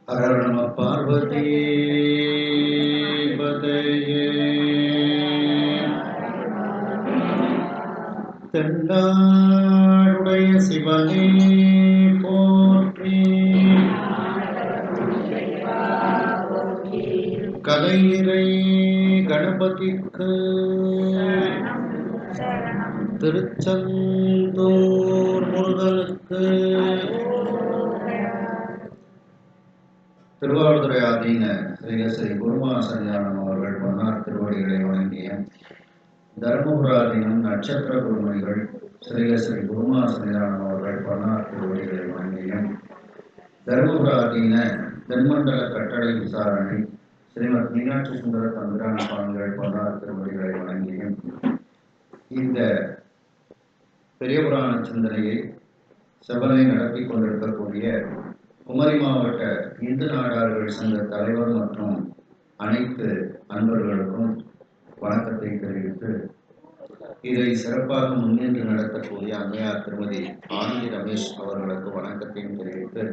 ஹர நம பார்வதி பதையே தென்னாடுடைய சிவனே போற்றி கலைநிறை கணபதிக்கு திருச்செந்தூர் முருகனுக்கு திருவாவூதுறை ஆதீன ஸ்ரீ குருமாசன்யானம் அவர்கள் பொன்னார் திருவடிகளை வழங்கிய தர்மபுர ஆதீனம் நட்சத்திர குருமணிகள் ஸ்ரீ குருமாசன்யானம் அவர்கள் பொன்னார் திருவடிகளை வழங்கிய தர்மபுர ஆதீன தென்மண்டல கட்டளை விசாரணை ஸ்ரீமத் மீனாட்சி சுந்தர தந்திரான சுவாமிகள் பொன்னார் திருவடிகளை வழங்கிய இந்த பெரிய புராண சிந்தனையை செவனை நடத்தி கொண்டிருக்கக்கூடிய குமரி மாவட்ட இந்து நாடார்கள் சங்க தலைவர் மற்றும் அனைத்து அன்பர்களுக்கும் வணக்கத்தை தெரிவித்து இதை சிறப்பாக முன்னின்று நடத்தக்கூடிய அம்மையார் திருமதி ஆனந்தி ரமேஷ் அவர்களுக்கு வணக்கத்தையும் தெரிவித்து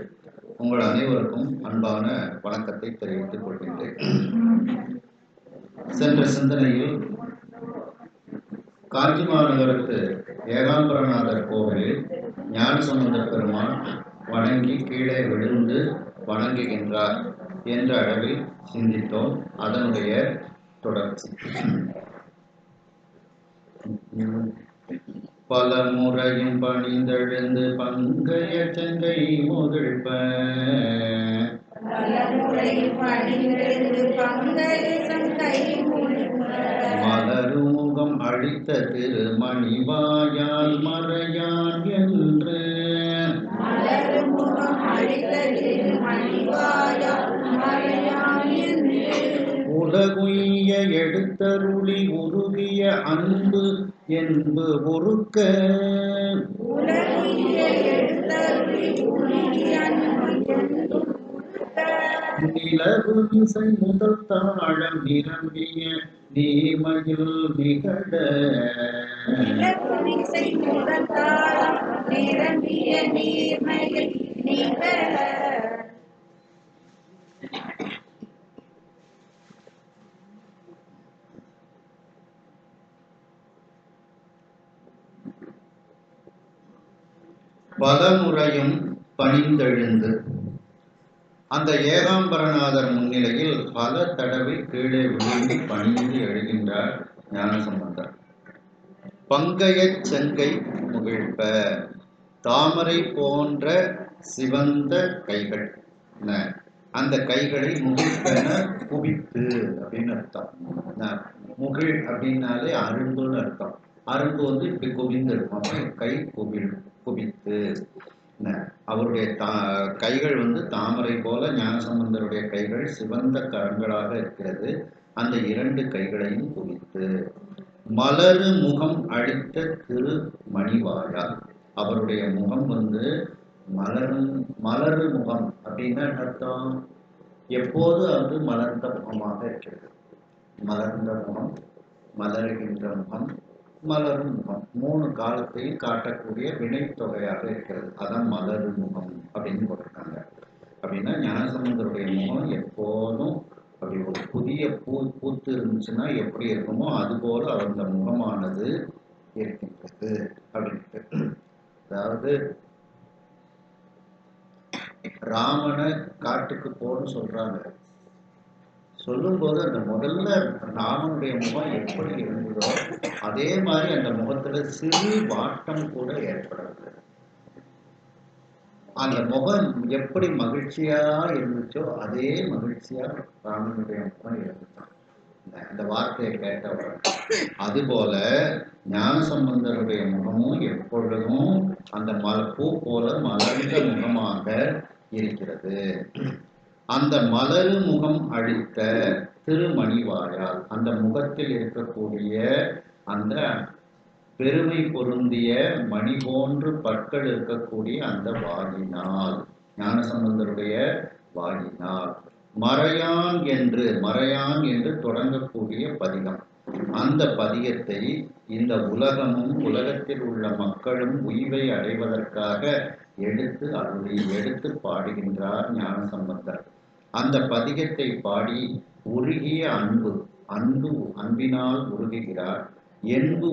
உங்கள் அனைவருக்கும் அன்பான வணக்கத்தை தெரிவித்துக் கொள்கின்றேன். சென்ற சிந்தனையில் காஞ்சி மாநகரத்து ஏகாம்பரநாதர் கோவிலில் ஞானசம்பந்த பெருமான் வணங்கி கீழே விழுந்து வணங்குகின்றார் என்ற அளவில் சிந்தித்தோம். அதனுடைய தொடர்ச்சி பல முறையும் பணிந்தெழுந்து பங்கைய செங்கை முகிழ்ப்ப மலருமுகம் அழித்த திருமணிவாயால் மறையான் என்று உலகுய்ய எடுத்தருளி உருகிய அன்பு என்பு ஒருக்க நிலவு இசை முதல் தாழம் நிரம்பிய நீர்மையில் நிகழ பலமுறையும் பணிந்தெழுந்து அந்த ஏகாம்பரநாதர் முன்னிலையில் பல தடவை கீழே விழுந்து பணிந்து எழுகின்றார் ஞானசம்பந்தர். பங்கைய செங்கை முகிழ்ப்ப, தாமரை போன்ற சிவந்த கைகள், அந்த கைகளை முகிழ்ப்பென குவித்து அப்படின்னு அர்த்தம். முகிழ் அப்படின்னாலே அரும்புன்னு அர்த்தம். அரும்பு இப்படி குவிந்து இருக்கும். கை குவித்து அவருடைய கைகள் தாமரை போல ஞானசம்பந்தருடைய கைகள் சிவந்த கரங்களாக இருக்கிறது. அந்த இரண்டு கைகளையும் குவித்து மலரு முகம் அழித்த திருமணிவாயால், அவருடைய முகம் மலரு முகம் அப்படின்னா அர்த்தம், எப்போது அது மலர்ந்த முகமாக இருக்கிறது. மலர்ந்த முகம், மலருகின்ற முகம், மலரும் முகம், மூணு காலத்தையும் காட்டக்கூடிய வினைத்தொகையாக இருக்கிறது. அதான் மலரு முகம் அப்படின்னு போட்டிருக்காங்க. அப்படின்னா ஞானசம்பந்தருடைய முகம் எப்போதும் அப்படி ஒரு புதிய பூத்து இருந்துச்சுன்னா எப்படி இருக்குமோ அது போல அந்த முகமானது இருக்கின்றது அப்படின்ட்டு. அதாவது ராமனை காட்டுக்கு போன்னு சொல்றாங்க. சொல்லும்போது அந்த முதல்ல ராமனுடைய முகம் எப்படி இருந்ததோ அதே மாதிரி அந்த முகத்துல சிறு வாட்டம் கூட ஏற்படாது. அந்த முகம் எப்படி மகிழ்ச்சியா இருந்துச்சோ அதே மகிழ்ச்சியா ராமனுடைய முகம் இருந்துச்சான். அந்த வார்த்தையை கேட்டவர் அதுபோல ஞானசம்பந்தருடைய முகமும் எப்பொழுதும் அந்த பூ போல மலர்ந்த முகமாக இருக்கிறது. அந்த மலரு முகம் அழித்த திருமணிவாயால், அந்த முகத்தில் இருக்கக்கூடிய அந்த பெருமை பொருந்திய மணி போன்று பற்கள் இருக்கக்கூடிய அந்த வாயினால், ஞானசம்பந்தருடைய வாயினால் மறையான் என்று தொடங்கக்கூடிய பதிகம். அந்த பதிகத்தை இந்த உலகமும் உலகத்தில் உள்ள மக்களும் உய்வை அடைவதற்காக எடுத்து பாடுகின்றார் ஞானசம்பந்தர். அந்த பதிகத்தை பாடி உருகிய அன்பினால் உருகுகிறார். என்பு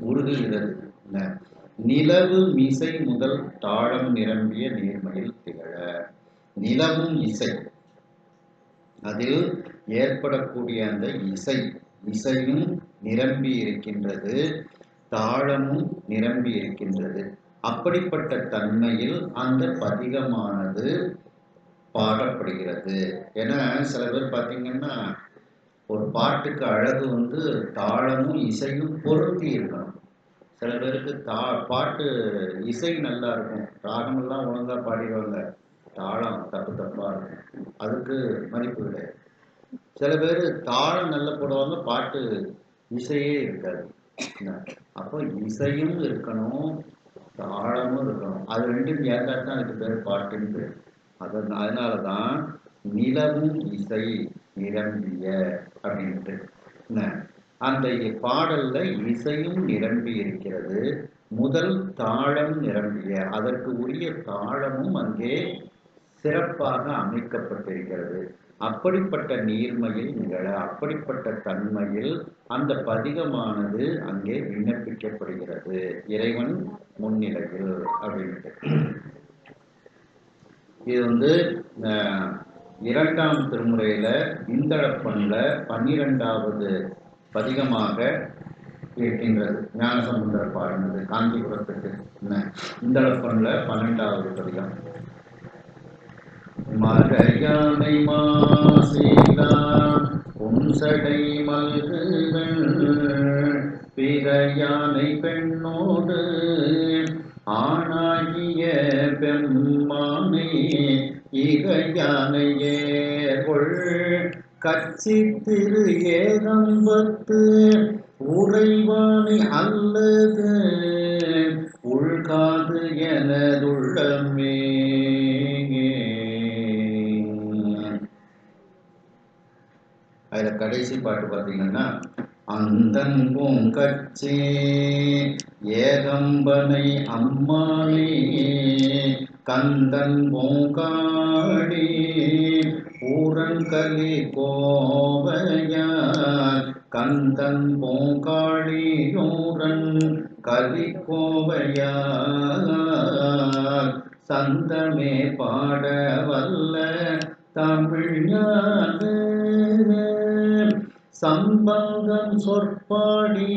உருகுகிறது. நிலவு மிசை முதல் தாளம் நிரம்பிய நீர்மையில் திகழ. நிலவும் இசை, அதில் ஏற்படக்கூடிய அந்த இசையும் நிரம்பி இருக்கின்றது, தாளமும் நிரம்பி இருக்கின்றது. அப்படிப்பட்ட தன்மையில் அந்த பதிகமானது பாடப்படுகிறது. ஏன்னா சில பேர் பார்த்தீங்கன்னா ஒரு பாட்டுக்கு அழகு தாளமும் இசையும் பொருந்தி இருக்கணும். சில பேருக்கு பாட்டு இசை நல்லா இருக்கும், ராகமெல்லாம் ஒழுங்கா பாடிடுவாங்க, தாளம் தப்பா இருக்கும், அதுக்கு மதிப்பு கிடையாது. சில பேர் தாளம் நல்லா போடுவாங்க, பாட்டு இசையே இருக்காது. அப்போ இசையும் இருக்கணும், தாளமும் இருக்கணும். அது ரெண்டும் ஏற்றா தான் அதுக்கு பேர் பாட்டுன்னு பேர். அதனாலதான் நிலவும் இசை நிரம்பிய அப்படின்ட்டு. அந்த பாடல்ல இசையும் நிரம்பி இருக்கிறது, முதல் தாளம் நிரம்பிய, அதற்கு உரிய தாளமும் அங்கே சிறப்பாக அமைக்கப்பட்டிருக்கிறது. அப்படிப்பட்ட நீர்மையில் நிகழ, அப்படிப்பட்ட தன்மையில் அந்த பதிகமானது அங்கே விண்ணப்பிக்கப்படுகிறது இறைவன் முன்னிலையில் அப்படின்ட்டு. இது இரண்டாம் திருமுறையில இந்தளப்பன்ல 12வது பதிகமாக இருக்கின்றது. ஞானசம்பந்தர் பாடினது காஞ்சிபுரத்துக்கு. இந்தளப்பன்ல 12வது பதிகம். மறையானை மாசிலா புன்சடை மல்குகள் பிறையானை பெண்ணோடு ஆணாகிய பெம்மானை இறையானையேர்கொள் கச்சி திரு ஏகம்பத்து உறைவானை அல்லது உள்காது எனதுள்ளமே. அதுல கடைசி பாட்டு பார்த்தீங்கன்னா, அந்தன் பூங்கச்சி ஏகம்பனை அம்மானே கந்தன் பூங்காடி ஊரங்கலி கோவையார் கந்தன் பூங்காளியூரன் கலி கோவையார் சந்தமே பாட வல்ல தமிழ்ஞான சம்பந்தம் சொற்பாடி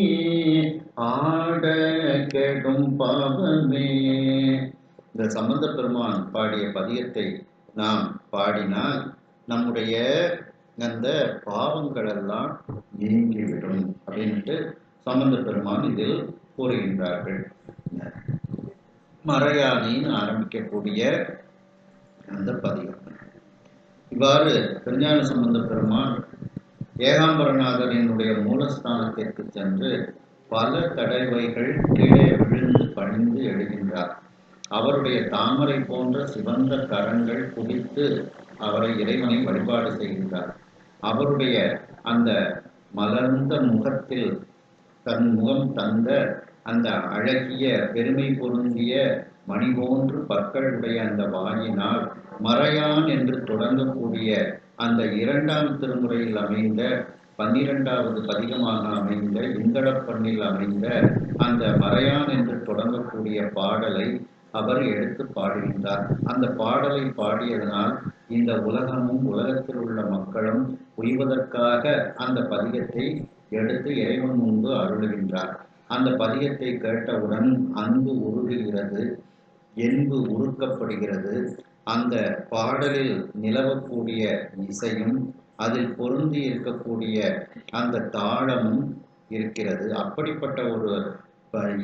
ஆட கெடும் பாவமே. இந்த சம்பந்த பெருமான் பாடிய பதியத்தை நாம் பாடினால் நம்முடைய அந்த பாவங்கள் எல்லாம் நீங்கிவிடும் அப்படின்ட்டு சம்பந்த பெருமான் இதில் கூறுகின்றார்கள். மறையானின்னு ஆரம்பிக்கக்கூடிய அந்த பதியம். இவ்வாறு திருஞான சம்பந்த பெருமான் ஏகாம்பரநாதரினுடைய மூலஸ்தானத்திற்கு சென்று பல தடவைகள் கீழே விழுந்து பணிந்து எழுகின்றார். அவருடைய தாமரை போன்ற சிவந்த கரங்கள் குடித்து அவரை இறைவனை வழிபாடு செய்கின்றார். அவருடைய அந்த மலர்ந்த முகத்தில் தன் முகம் தந்த அந்த அழகிய பெருமை பொருந்திய மணி போன்று பற்களுடைய அந்த வாயினால் மறையான் என்று தொடங்கக்கூடிய அந்த இரண்டாம் திருமுறையில் அமைந்த 12வது பதிகமாக அமைந்த இந்தளப்பண்ணில் அமைந்த அந்த மறையான் என்று தொடங்கக்கூடிய பாடலை அவர் எடுத்து பாடுகின்றார். அந்த பாடலை பாடியதனால் இந்த உலகமும் உலகத்தில் உள்ள மக்களும் உய்வதற்காக அந்த பதிகத்தை எடுத்து இறைவன் முன்பு அருளுகின்றார். அந்த பதிகத்தை கேட்டவுடன் அன்பு உருகுகிறது, என்பு உருக்கப்படுகிறது. அந்த பாடலில் நிலவக்கூடிய இசையும் அதில் பொருந்தி இருக்கக்கூடிய அந்த தாளமும் இருக்கிறது. அப்படிப்பட்ட ஒரு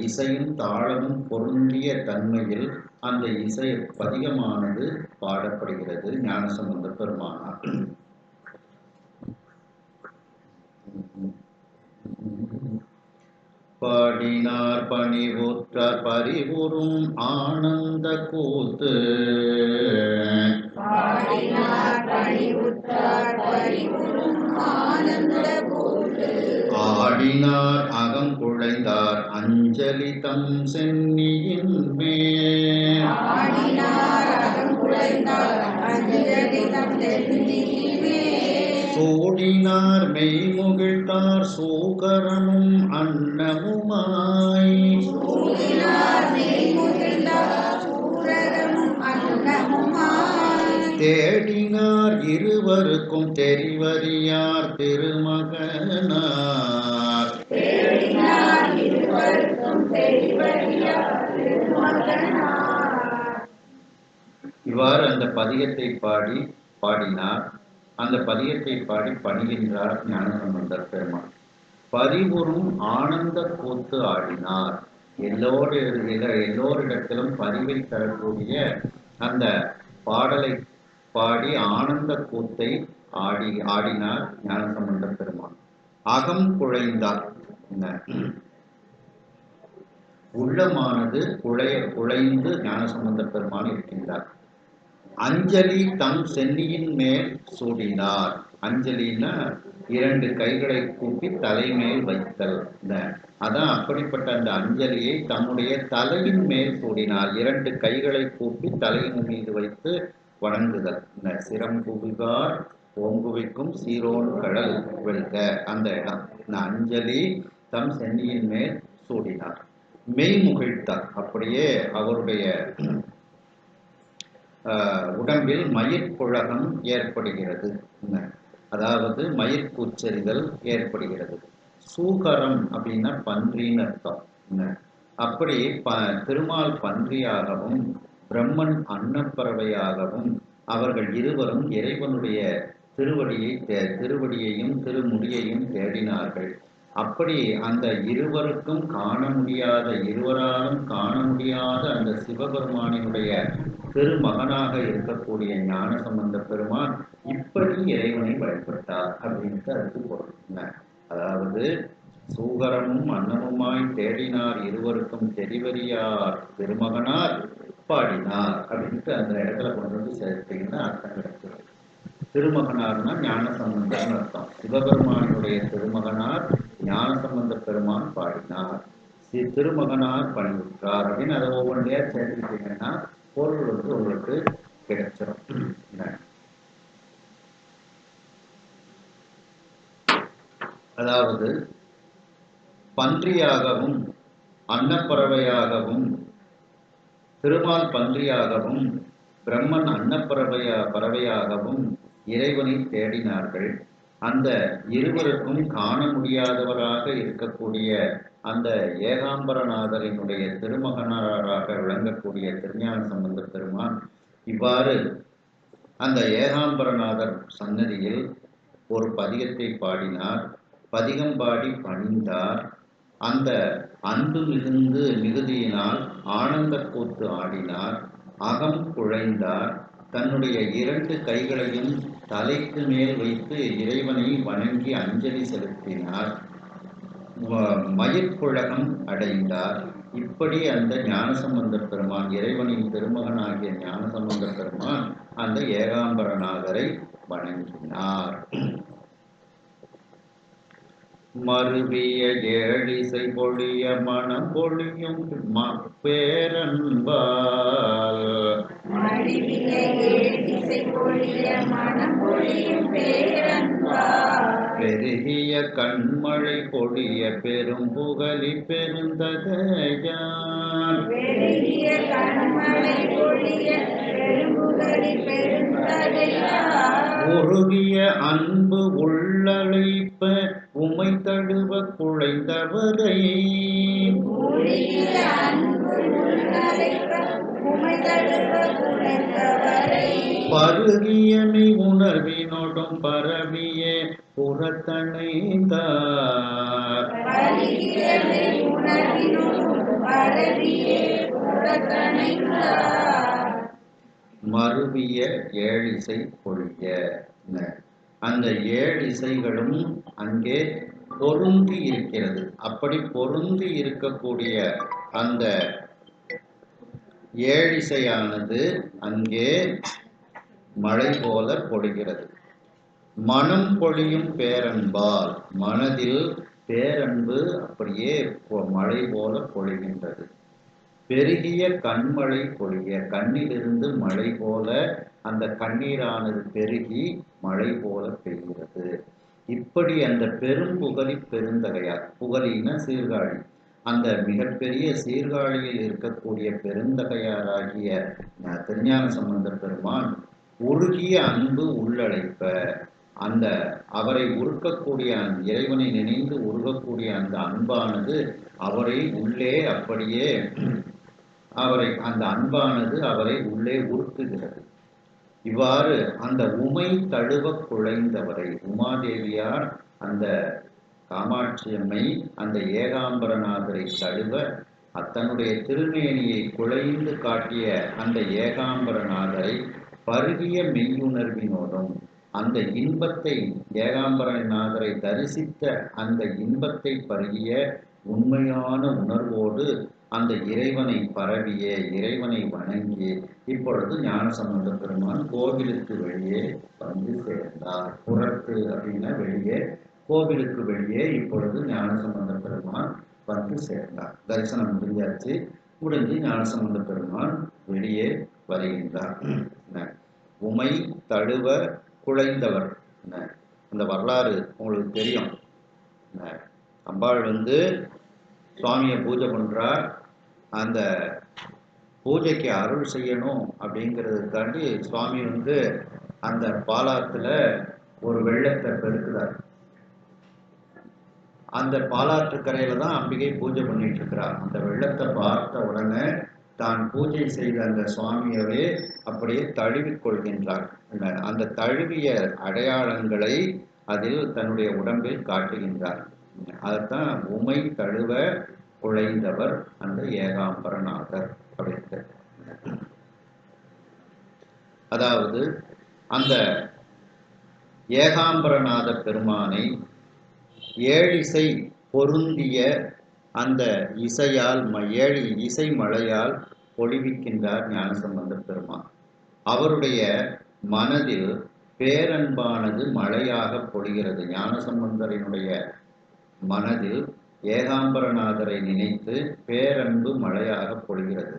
இசையும் தாளமும் பொருந்திய தன்மையில் அந்த இசை பதிகமானது பாடப்படுகிறது ஞானசம்பந்த பெருமானார். பாடினார் பணிவுற்றார் பரிவுறும் ஆனந்த கூத்து ஆடினார் அகம் குழைந்தார் அஞ்சலி தம் சென்னியின் மேல் சூடினார் மெய்முகிழ்த்தார் சூகரமும் அன்னமுமாய் தேடினார் இருவருக்கும் தெரிவறியார் திருமகனார். இவ்வாறு அந்த பதிகத்தை பாடினார். அந்த பதிகத்தை பாடி பணிகின்றார் ஞானசம்பந்தர் பெருமான். பதிவுறும் ஆனந்த கூத்து ஆடினார். எல்லோரிடத்திலும் பதிவை தரக்கூடிய அந்த பாடலை பாடி ஆனந்த கூத்தை ஆடினார் ஞானசம்பந்தர் பெருமான். அகம் குழைந்தார். உள்ளமானது குழைந்து ஞானசம்பந்தர் பெருமான் இருக்கின்றார். அஞ்சலி தம் சென்னியின் மேல் சூடினார். அஞ்சலின்னா 2 கைகளை கூப்பி தலைமேல் வைத்தல். அதான் அப்படிப்பட்ட அந்த அஞ்சலியை தம்முடைய தலையின் மேல் சூடினார். 2 கைகளை கூப்பி தலையின் மீது வைத்து வணங்குதல். சிரம் குவிகார் ஓங்குவிக்கும் சீரோன் கடல் வெல்க அந்த இடம். அஞ்சலி தம் சென்னியின் மேல் சூடினார். மெய்முகிழ்த்தார். அப்படியே அவருடைய உடம்பில் மயிர்ப்புழகம் ஏற்படுகிறது. அதாவது மயிர்கூச்சரிதல் ஏற்படுகிறது. சூகரம் அப்படின்னா பன்றின்னு அர்த்தம். அப்படி திருமால் பன்றியாகவும் பிரம்மன் அன்னப்பறவையாகவும் அவர்கள் இருவரும் இறைவனுடைய திருவடியையும் திருமுடியையும் தேடினார்கள். அப்படி அந்த இருவராலும் காண முடியாத அந்த சிவபெருமானினுடைய திருமகனாக இருக்கக்கூடிய ஞானசம்பந்த பெருமான் இப்படி இறைவனை வழிபட்டார் அப்படின்ட்டு அதுக்கு பொருள். அதாவது சூகரமும் அன்னமுமாய் தேடினார் இருவருக்கும் தெரிவறியார் திருமகனார் பாடினார் அப்படின்ட்டு அந்த இடத்துல கொண்டு வந்து சேர்த்தீங்கன்னா அர்த்தம் கிடைக்கிறது. திருமகனார்னா ஞானசம்பந்தர்னு அர்த்தம். சிவபெருமானுடைய திருமகனார் ஞானசம்பந்த பெருமான் பாடினார். திருமகனார் பணிவுற்றார் அப்படின்னு அதை ஒவ்வொன்றையா சேர்த்துக்கிட்டீங்கன்னா பொருள் வந்து உங்களுக்கு கிடைச்சிடும். அதாவது பன்றியாகவும் அன்னப்பறவையாகவும் திருமால் பன்றியாகவும் பிரம்மன் பறவையாகவும் இறைவனை தேடினார்கள். அந்த இருவருக்கும் காண முடியாதவராக இருக்கக்கூடிய அந்த ஏகாம்பரநாதரினுடைய திருமகனாராக விளங்கக்கூடிய திருஞான சம்பந்த பெருமான் இவ்வாறு அந்த ஏகாம்பரநாதர் சன்னதியில் ஒரு பதிகத்தை பாடினார். பதிகம் பாடி பணிந்தார். அந்த அன்பு மிகுதியினால் ஆனந்த கூத்து ஆடினார். அகம் குழைந்தார். தன்னுடைய 2 கைகளையும் தலைக்கு மேல் வைத்து இறைவனை வணங்கி அஞ்சலி செலுத்தினார். மயிர்ப்புழகம் அடைந்தார். இப்படி அந்த ஞானசம்பந்த பெருமான் இறைவனின் திருமகனாகிய ஞானசம்பந்த பெருமான் அந்த ஏகாம்பரநாதரை வணங்கினார். மருவிய ஏழிசை பொழிய மனம் பொழியும் பேரன்பால் பெருகிய கண்மழை பொழிய பெரும் புகழி பெருந்தகையான் உருகிய அன்பு உள்ளழைப்ப உமை தழுவ குழைந்தவரை பருகியமை உணர்வினோடும் பரவிய புறத்தணைந்தார். மருவிய ஏழிசை பொழிய அந்த 7 இசைகளும் அங்கே பொருந்தி இருக்கிறது. அப்படி பொருந்தி இருக்கக்கூடிய அந்த 7 இசையானது அங்கே மழை போல பொழிகிறது. மனம் பொழியும் பேரன்பால் மனதில் பேரன்பு அப்படியே மழை போல பொழிகின்றது. பெருகிய கண்மழை பொழிய, கண்ணிலிருந்து மழை போல அந்த கண்ணீரானது பெருகி மழை போல பெய்கிறது. இப்படி அந்த பெரும் புகழி பெருந்தகையார், புகழின சீர்காழி, அந்த மிகப்பெரிய சீர்காழியில் இருக்கக்கூடிய பெருந்தகையாராகிய திருஞான சம்பந்த பெருமான் உருகிய அன்பு உள்ளழைப்ப, அந்த அவரை உருக்கக்கூடிய இறைவனை நினைந்து உருகக்கூடிய அந்த அன்பானது அவரை உள்ளே அப்படியே அந்த அன்பானது அவரை உள்ளே உருக்குகிறது. இவ்வாறு அந்த உமை தழுவ குழைந்தவரை, உமாதேவியார் அந்த காமாட்சியம்மை அந்த ஏகாம்பரநாதரை தழுவ தன்னுடைய திருமேனியை குழைந்து காட்டிய அந்த ஏகாம்பரநாதரை பருகிய மெய்யுணர்வினோடும் அந்த இன்பத்தை, ஏகாம்பரநாதரை தரிசித்த அந்த இன்பத்தை பருகிய உண்மையான உணர்வோடு அந்த இறைவனை பரவிய, இறைவனை வணங்கி இப்பொழுது ஞானசம்பந்த பெருமான் கோவிலுக்கு வெளியே வந்து சேர்ந்தார். புறத்து அப்படின்னா வெளியே, கோவிலுக்கு வெளியே இப்பொழுது ஞானசம்பந்த பெருமான் வந்து சேர்ந்தார். தரிசனம் முடிஞ்சாச்சு. முடிஞ்சு ஞானசம்பந்த பெருமான் வெளியே வருகின்றார். உமை தழுவ குழைந்தவர், அந்த வரலாறு உங்களுக்கு தெரியும். அம்பாள் வந்து சுவாமியை பூஜை பண்றார். அந்த பூஜைக்கு அருள் செய்யணும் அப்படிங்கிறதுக்காண்டி சுவாமி வந்து அந்த பாலாத்துல ஒரு வெள்ளத்தை பெருக்குறார். அந்த பாலாற்று கரையில தான் அம்பிகை பூஜை பண்ணிட்டு இருக்கிறார். அந்த வெள்ளத்தை பார்த்த உடனே தான் பூஜை செய்த அந்த சுவாமியவே அப்படியே தழுவிக் கொள்கின்றார். அந்த தழுவிய அடையாளங்களை அதில் தன்னுடைய உடம்பில் காட்டுகின்றார். அதைத்தான் உமை தழுவ குழைந்தவர் அந்த ஏகாம்பரநாதர் அப்படின்ட்டு. அதாவது அந்த ஏகாம்பரநாத பெருமானை ஏழிசை பொருந்திய அந்த இசையால், ஏழு இசை மழையால் பொழிவிக்கின்றார் ஞானசம்பந்த பெருமான். அவருடைய மனதில் பேரன்பானது மழையாக பொழிகிறது. ஞானசம்பந்தரினுடைய மனதில் ஏகாம்பரநாதரை நினைத்து பேரன்பு மழையாக பொழிகிறது.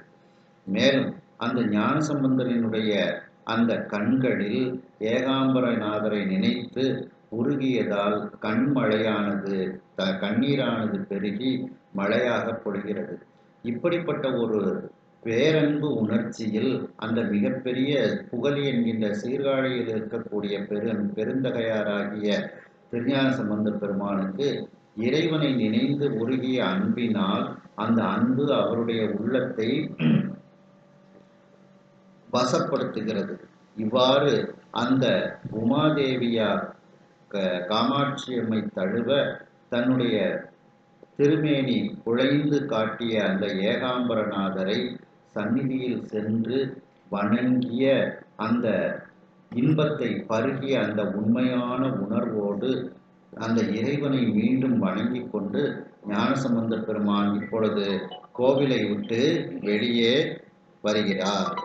மேலும் அந்த ஞானசம்பந்தரினுடைய அந்த கண்களில் ஏகாம்பரநாதரை நினைத்து உருகியதால் கண்மழையானது, கண்ணீரானது பெருகி மழையாக பொழிகிறது. இப்படிப்பட்ட ஒரு பேரன்பு உணர்ச்சியில் அந்த மிகப்பெரிய புகழி என்கின்ற சீர்காழியில் இருக்கக்கூடிய பெருந்தகையாராகிய திருஞான சம்பந்த பெருமானுக்கு இறைவனை நினைந்து உருகிய அன்பினால் அந்த அன்பு அவருடைய உள்ளத்தை வசப்படுத்துகிறது. இவ்வாறு அந்த உமாதேவியார் காமாட்சியம்மை தழுவ தன்னுடைய திருமேனி குழைந்து காட்டிய அந்த ஏகாம்பரநாதரை சந்நிதியில் சென்று வணங்கிய அந்த இன்பத்தை பருகிய அந்த உண்மையான உணர்வோடு அந்த இறைவனை மீண்டும் வணங்கி கொண்டு ஞானசம்பந்த பெருமான் இப்பொழுது கோவிலை விட்டு வெளியே வருகிறார்.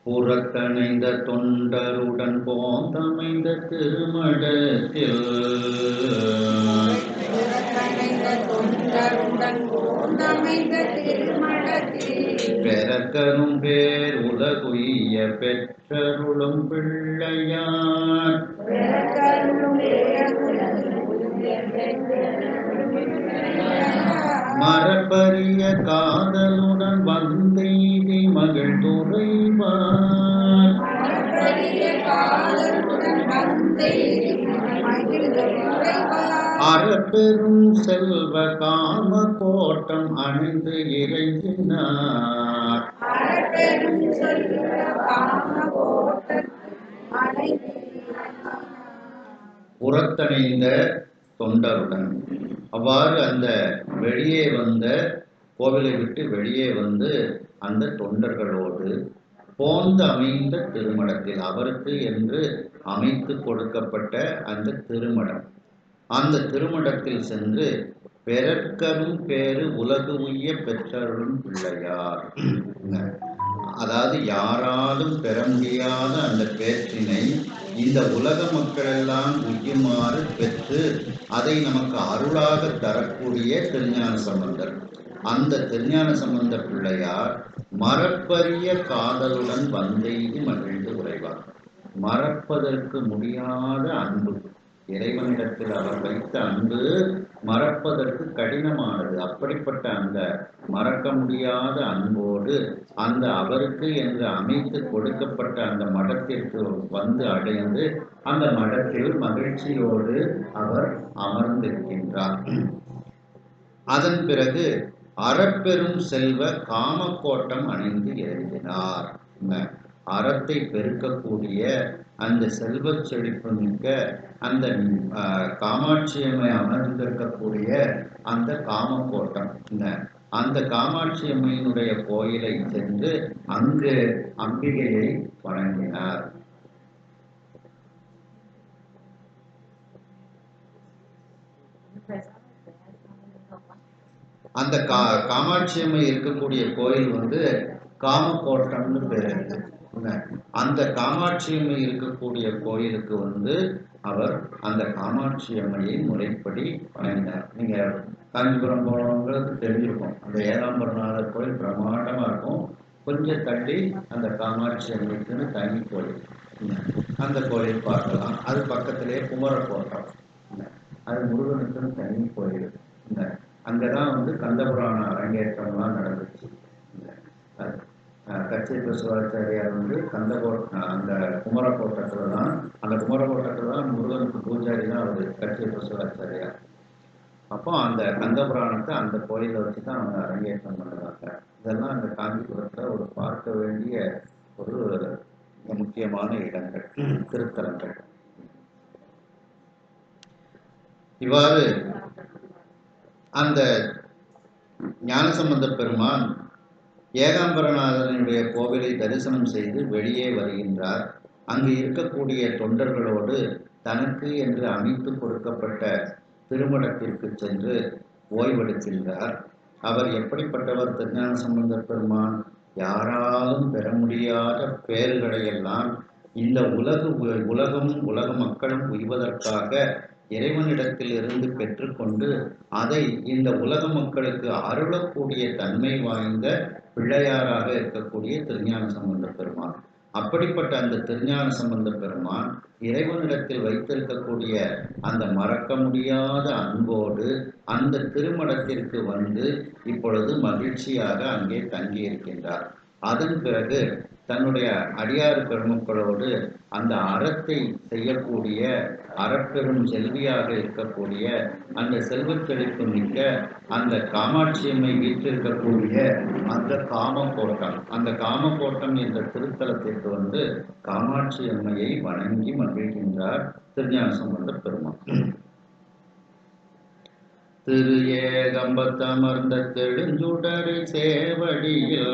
புறத்தணைந்த தொண்டருடன் போந்தமைந்த திருமடத்தில் பெறக்கரும் பேர் உலகுய்ய பெற்றருளும் பிள்ளையார் மரபரிய காதலுடன் வந்தெய்தி மகிழ் துறைவார் அறப்பெரும் செல்வ காம கோட்டம் அணிந்து இறைஞ்சினார். புறத்தணைந்த தொண்டருடன், அவ்வாறு அந்த வெளியே வந்த கோவிலை விட்டு வெளியே வந்து அந்த தொண்டர்களோடு போந்து அமைந்த திருமணத்தில், அவருக்கு என்று அமைத்து கொடுக்கப்பட்ட அந்த திருமணம், அந்த திருமணத்தில் சென்று பெறற்கரும் பேரு உலகு உய்ய பெற்றருளும் பிள்ளையார். அதாவது யாராலும் பெற முடியாத அந்த பேற்றினை இந்த உலக மக்கள் எல்லாம் உய்யுமாறு பெற்று அதை நமக்கு அருளாக தரக்கூடிய திருஞான சம்பந்தர். அந்த திருஞான சம்பந்த பிள்ளையார் மறப்பரிய காதலுடன் வந்தெய்தி மகிழ்ந்து உரைவார். மறப்பதற்கு முடியாத அன்பு, இறைவனிடத்தில் அவர் வைத்த அன்பு மறப்பதற்கு கடினமானது. அப்படிப்பட்ட அந்த மறக்க முடியாத அன்போடு அந்த அவருக்கு என்று அமைத்து கொடுக்கப்பட்ட அந்த மடத்திற்கு வந்து அடைந்து அந்த மடத்தில் மகிழ்ச்சியோடு அவர் அமர்ந்திருக்கின்றார். அதன் பிறகு அறப்பெரும் செல்வ காமக்கோட்டம் அணிந்து எழுதினார். அறத்தை பெருக்கக்கூடிய அந்த செல்வ செழிப்பு மிக்க அந்த காமாட்சியம்மை அமர்ந்திருக்கக்கூடிய அந்த காமக்கோட்டம், அந்த காமாட்சி அம்மையினுடைய கோயிலை சென்று அங்கு அம்பிகையை வணங்கினார். அந்த காமாட்சி அம்மை இருக்கக்கூடிய கோயில் வந்து காமக்கோட்டம்னு பேர். அந்த காமாட்சி அம்மை இருக்கக்கூடிய கோயிலுக்கு வந்து அவர் அந்த காமாட்சி அம்மையை முறைப்படி வணங்கினார். நீங்க காஞ்சிபுரம் போனவங்களுக்கு தெரிஞ்சிருக்கும், அந்த ஏகாம்பரநாதர் கோயில் பிரமாண்டமா இருக்கும். கொஞ்சம் தள்ளி அந்த காமாட்சி அம்மைக்குன்னு தனி கோயில், அந்த கோயில் பார்க்கலாம். அது பக்கத்திலே குமரக்கோட்டம், அது முருகனுக்குன்னு தனி கோயில். அங்கதான் வந்து கந்தபுராண அரங்கேற்றம்லாம் நடந்துச்சு. கச்சேரி சிவாச்சாரியார் வந்து அந்த குமரக்கோட்டத்துல தான், அந்த குமரக்கோட்டத்துல தான் முருகனுக்கு பூஜாரி தான் அவர் கச்சேரி சிவாச்சாரியார். அப்போ அந்த கந்தபுராணத்தை அந்த கோயிலை வச்சு தான் அவங்க அரங்கேற்றம் பண்ணுறாங்க. இதெல்லாம் அந்த காஞ்சிபுரத்தில் ஒரு பார்க்க வேண்டிய ஒரு முக்கியமான இடங்கள், திருத்தலங்கள். இவ்வாறு அந்த ஞானசம்பந்த பெருமான் ஏகாம்பரநாதனுடைய கோவிலை தரிசனம் செய்து வெளியே வருகின்றார். அங்கு இருக்கக்கூடிய தொண்டர்களோடு தனக்கு என்று அமைத்து கொடுக்கப்பட்ட திருமணத்திற்கு சென்று ஓய்வெடுக்கின்றார். அவர் எப்படிப்பட்டவர்? திருஞான சம்பந்த பெருமான் யாராலும் பெற முடியாத பேறுகளை எல்லாம் இந்த உலகமும் உலக மக்களும் உய்வதற்காக இறைவனிடத்தில் இருந்து பெற்றுக்கொண்டு அதை இந்த உலக மக்களுக்கு அருளக்கூடிய தன்மை வாய்ந்த பிள்ளையாராக இருக்கக்கூடிய திருஞான சம்பந்த பெருமான். அப்படிப்பட்ட அந்த திருஞான சம்பந்த பெருமான் இறைவனிடத்தில் வைத்திருக்கக்கூடிய அந்த மறக்க முடியாத அன்போடு அந்த திருமணத்திற்கு வந்து இப்பொழுது மகிழ்ச்சியாக அங்கே தங்கியிருக்கின்றார். அதன் பிறகு தன்னுடைய அடியாறு பெருமக்களோடு அந்த அறத்தை செய்யக்கூடிய அறப்பெரும் செல்வியாக இருக்கக்கூடிய அந்த செல்வச் செழிப்பு மிக்க அந்த காமாட்சியம்மை வீற்றிருக்கக்கூடிய அந்த காமக்கோட்டம், அந்த காமக்கோட்டம் என்ற திருத்தலத்திற்கு வந்து காமாட்சி அம்மையை வணங்கி மகிழ்கின்றார் திருஞான சம்பந்த பெருமான். திரு ஏகம்பத்தமர்ந்த தெழுஞ்சுடரை சேவடியில்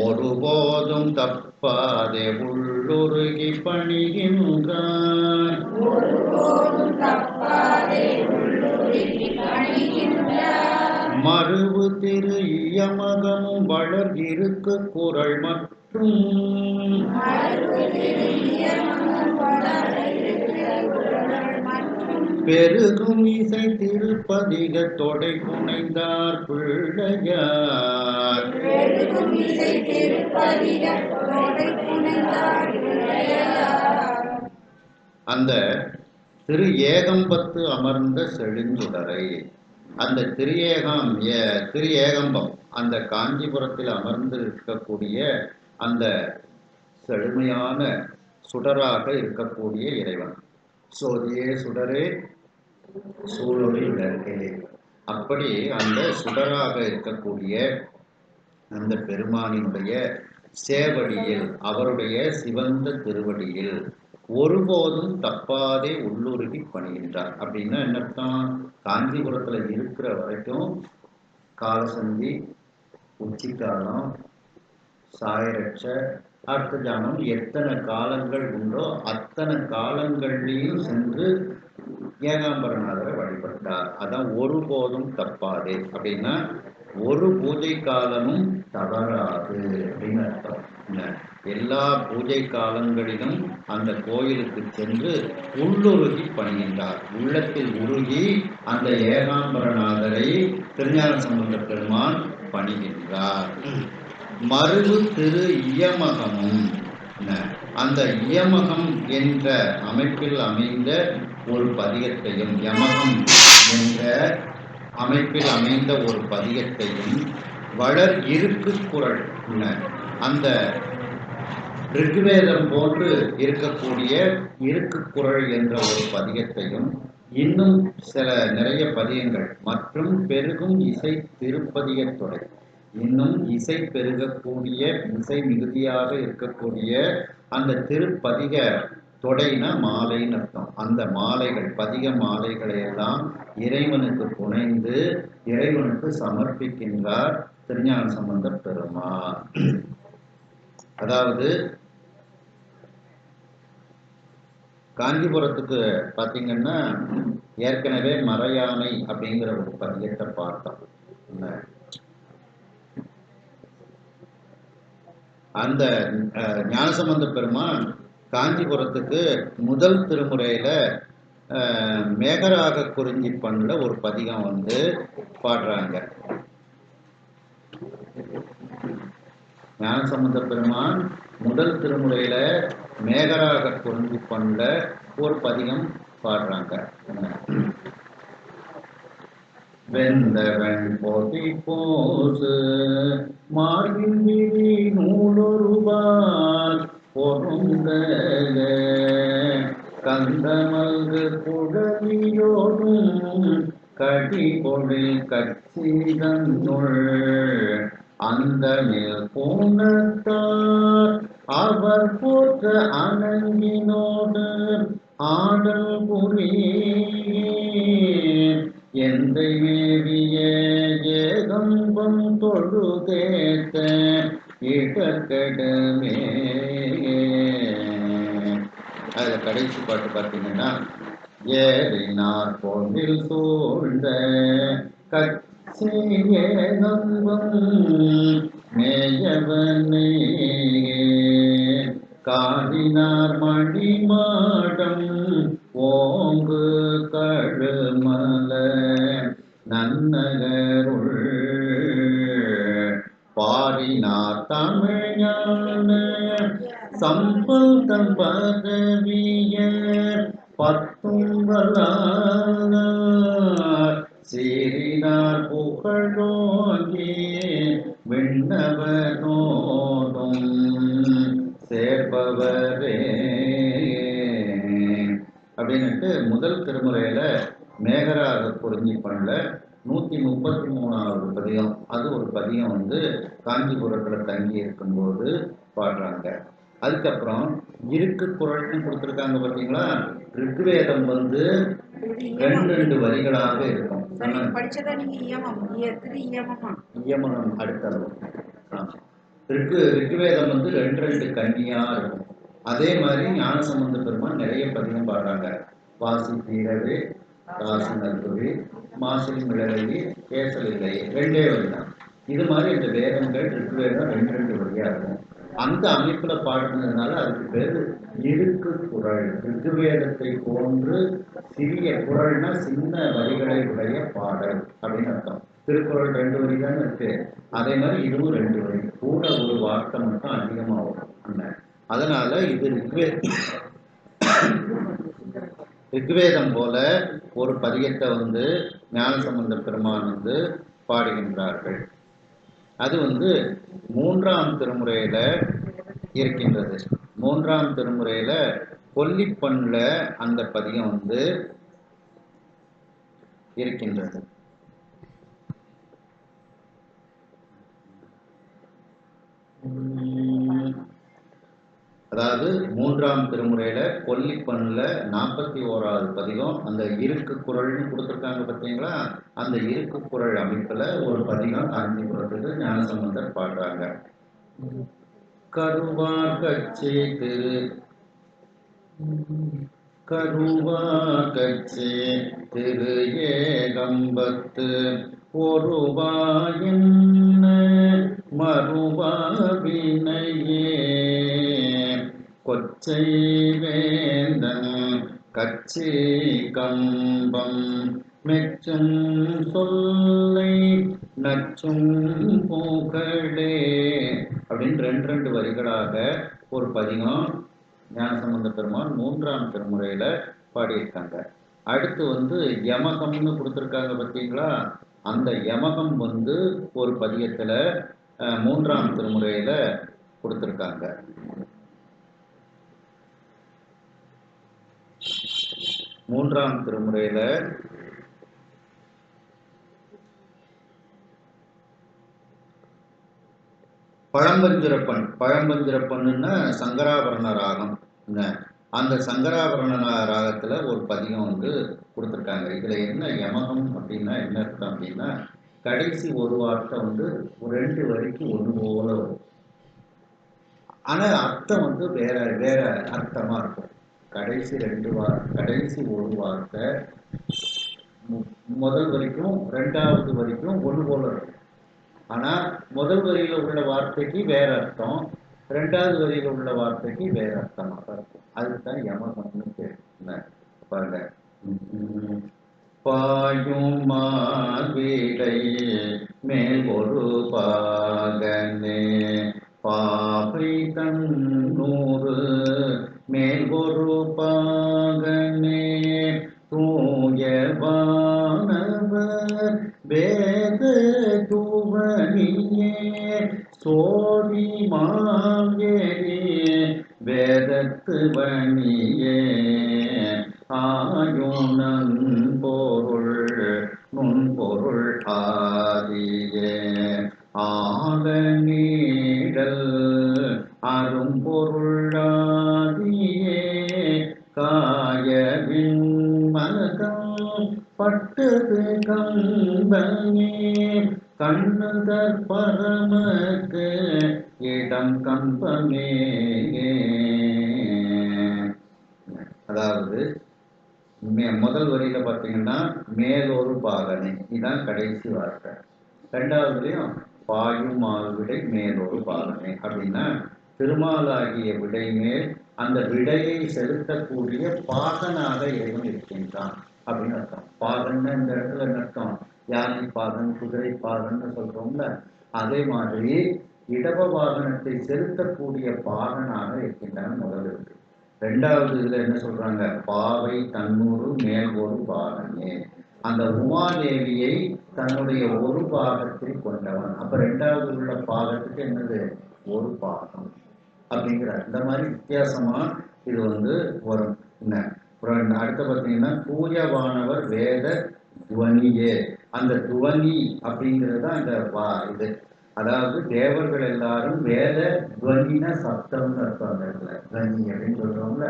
ஒருபோதும் தப்பாதே உள்ளுருகி பணிகின்றார். மறுவு திரு இயமகமும் வளர் இருக்கு குரல் மற்றும் பெருகும் இசை திருப்பதிக தொடை புனைந்தார் பிள்ளையார். அந்த திரு ஏகம்பத்து அமர்ந்த செழுஞ்சுடரை, அந்த திரு ஏகம்பம், அந்த காஞ்சிபுரத்தில் அமர்ந்து இருக்கக்கூடிய அந்த செழுமையான சுடராக இருக்கக்கூடிய இறைவன். சோதியே சுடரே சூழொளி விளக்கே, அப்படி அந்த சுடராக இருக்கக்கூடிய அந்த பெருமானினுடைய சேவடியில், அவருடைய சிவந்த திருவடியில் ஒருபோதும் தப்பாதே உள்ளுருகி பணிகின்றார். அப்படின்னா என்ன அர்த்தம்? காஞ்சிபுரத்துல இருக்கிற வரைக்கும் காலசந்தி, உச்சிக்காலம், சாயரட்ச, அர்த்தஜானம் எத்தனை காலங்கள் உண்டோ அத்தனை காலங்கள்லையும் சென்று ஏகாம்பரநாதரை வழிபட்டார். அதான் ஒருபோதும் தப்பாதே அப்படின்னா ஒரு பூஜை காலமும் தவறாது அப்படின்னு அர்த்தம். எல்லா பூஜை காலங்களிலும் அந்த கோயிலுக்கு சென்று உள்ளுருகி பணிகின்றார். உள்ளத்தில் உருகி அந்த ஏகாம்பரநாதரை திருஞான சம்பந்த பெருமான் பணிகின்றார். மருவு திரு இயமகமும் அந்த இயமகம் என்ற அமைப்பில் அமைந்த ஒரு பதிகத்தையும் யமகம் என்ற அமைப்பில் அமைந்த ஒரு பதிகத்தையும் வளர் இருக்கு குறள் அந்த ரிக்வேதம் போன்று இருக்கக்கூடிய இருக்கு குறள் என்ற ஒரு பதிகத்தையும் இன்னும் சில நிறைய பதிகங்கள் மற்றும் பெருகும் இசை திருப்பதிகத்தொடை இன்னும் இசை பெருகக்கூடிய இசை மிகுதியாக இருக்கக்கூடிய அந்த திருப்பதிக தொடைனா மாலைன்னு அர்த்தம். அந்த மாலைகள் பதிக மாலைகளை எல்லாம் இறைவனுக்கு புனைந்து இறைவனுக்கு சமர்ப்பிக்கின்றார் திருஞான சம்பந்த பெருமான். அதாவது காஞ்சிபுரத்துக்கு பார்த்தீங்கன்னா ஏற்கனவே மறையானை அப்படிங்கிற ஒரு பதிகத்தை பார்த்தோம். அந்த ஞானசம்பந்த பெருமான் காஞ்சிபுரத்துக்கு முதல் திருமுறையில மேகராக குறிஞ்சி பண்ணல ஒரு பதிகம் வந்து பாடுறாங்க. ஞானசம்பந்த பெருமான் முதல் திருமுறையில மேகராக குறிஞ்சி பண்ணல ஒரு பதிகம் பாடுறாங்க. வெந்தவன் போதி போசு மார்பின் விதி நூலொருபால் பொருந்த கந்தமல்கு குழவியோடும் கடி பொழில் கட்சிதன்னுள் அந்த மேல் போனத்தார் அவர் போற்ற அணங்கினோடு ஆடல் புரிய எந்தை மேவிய ஏகம்பம் தொழுதேத்த இடக்கடமே. அதுல கடைசி பாட்டு பார்த்தீங்கன்னா ஏறினார் கோவில் சூழ்ந்த கட்சி ஏகம்பம் மேயவனே காடினார் மணிமாடம் ஓங்கு கழுமல நன்னகருள் பாடினார் தமிழான சம்பந்தம் பதவிய பத்துங்களார் சீரினார் புகழோங்கி விண்ணவனோடும் சேர்பவரே அப்படின்னுட்டு முதல் திருமுறையில மேகராக குறிஞ்சி பண்ணல 133வது பதிகம். அது ஒரு பதிகம் வந்து காஞ்சிபுரத்துல தங்கி இருக்கும்போது பாடுறாங்க. அதுக்கப்புறம் இருக்கு குறள்னு கொடுத்துருக்காங்க பார்த்தீங்களா. ரிக்வேதம் வந்து 2 வரிகளாக இருக்கும். இயமகம் அடுத்தது ரிக்வேதம் வந்து 2 கன்னியா இருக்கும். அதே மாதிரி ஞானசம்பந்த பெருமான் நிறைய பதிகம் பாடுறாங்க. வாசி தீரவே ராசி நல்குவி மாசில் மிளகி கேசல் இல்லை 2 வரி தான். இது மாதிரி இந்த வேதங்கள் ரிக்வேதம் 2 வரியா இருக்கும். அந்த அமைப்புல பாடுனதுனால அதுக்கு பேரு இருக்கு குறள். ரிக்வேதத்தை போன்று சிறிய குறள்னா சின்ன வரிகளை உடைய பாடல் அப்படின்னு அர்த்தம். திருக்குறள் 2 வரி தானே இருக்கு. அதே மாதிரி இதுவும் 2 வரி கூட ஒரு வார்த்தை மட்டும் அதிகமா வரும். அதனால இது ரிக்வேதம் போல ஒரு பதிகத்தை வந்து ஞானசம்பந்த பெருமான் வந்து பாடுகின்றார்கள். அது வந்து 3ஆம் திருமுறையில இருக்கின்றது. 3ஆம் திருமுறையில கொல்லிப்பண்ல அந்த பதிகம் வந்து இருக்கின்றது. அதாவது 3ஆம் திருமுறையில கொல்லிப்பண்ல 41வது பதிகம் அந்த இருக்கு குறள்னு கொடுத்துருக்காங்க பார்த்தீங்களா. அந்த இருக்கு குறள் அமைப்புல ஒரு பதிகம் காஞ்சிபுரத்துக்கு ஞானசம்பந்தர் பாடுறாங்க. கருவார் கச்சி திரு ஏகம்பத்து ஒருவாயின் மறுவாவினையே கொச்சை வேந்தன் கச்சி கம்பம் மெச்சும் சொல்லை நச்சும் புகழே அப்படின்னு ரெண்டு வரிகளாக ஒரு பதிகம் ஞானசம்பந்த பெருமான் 3ஆம் திருமுறையில பாடியிருக்காங்க. அடுத்து யமகம்னு கொடுத்துருக்காங்க பார்த்தீங்களா, அந்த யமகம் ஒரு பதிகத்துல 3ஆம் திருமுறையில கொடுத்துருக்காங்க. மூன்றாம் திருமுறையில பழம்பஞ்சிரப்பன்னா சங்கராபரண ராகம். அந்த சங்கராபரண ராகத்துல ஒரு பதிகம் கொடுத்துருக்காங்க. இதுல என்ன யமகம் அப்படின்னா என்ன அர்த்தம் அப்படின்னா, கடைசி ஒரு வார்த்தை 2 வரிக்கு ஒன்று போல வரும். ஆனா அர்த்தம் வேற வேற அர்த்தமா இருக்கும். கடைசி ஒரு வார்த்தை முதல் வரைக்கும் 2வது வரைக்கும் ஒன்று போல இருக்கும். ஆனா முதல் வரியில உள்ள வார்த்தைக்கு வேற அர்த்தம், 2வது வரியில உள்ள வார்த்தைக்கு வேற அர்த்தமாக இருக்கும். அதுதான் யமகம்னு பேர். பாருங்க, பாயும் வீடை மேல் ஒரு பாகனே பாவை தன்னூறு மேல் ஒரு பாகனே தூயவானவர் வேத துவனியே சோதி மாங்கேரி வேதத்து வணியே ஆயுணன் பொருள் நுண்பொருள் ஆதியே ஆல நீடல் அரும்பொருளாதியே காயவின் மகம் பட்டது கம்பனே கண்ணுதற் பரமக்கு இடம் கம்பமே. அதாவது முதல் வரியில பார்த்தீங்கன்னா மேலொரு பாகனை, இதுதான் கடைசி வார்த்தை. 2வதுலயும் பாயும் விடை மேலொரு பாகனை அப்படின்னா திருமாலாகிய விடை மேல் அந்த விடையை செலுத்தக்கூடிய பாகனாக இறைவன் இருக்கின்றான் அப்படின்னு அர்த்தம். பாகன்னா இந்த இடத்துல என்ன அர்த்தம், யானை பாகன் குதிரை பாகன்னு சொல்றோம்ல, அதே மாதிரி இடவ வாகனத்தை செலுத்தக்கூடிய பாகனாக இருக்கின்றான் முதல் இருக்கு. 2வது இதுல என்ன சொல்றாங்க, பாவை தன்னூறு மேல் ஒரு பாகனே, அந்த உமாதேவியை தன்னுடைய ஒரு பாகத்தில் கொண்டவன். அப்ப 2வது உள்ள பாகத்துக்கு என்னது, ஒரு பாகம் அப்படிங்கிற இந்த மாதிரி வித்தியாசமா இது வரும். அடுத்த பார்த்தீங்கன்னா தூயவானவர் வேத துவனியே, அந்த துவனி அப்படிங்கிறது அந்த இது, அதாவது தேவர்கள் எல்லாரும் வேத துவனின சப்தம்னு அர்த்தம். அந்த இடத்துல துவனி அப்படின்னு சொல்றோம்ல,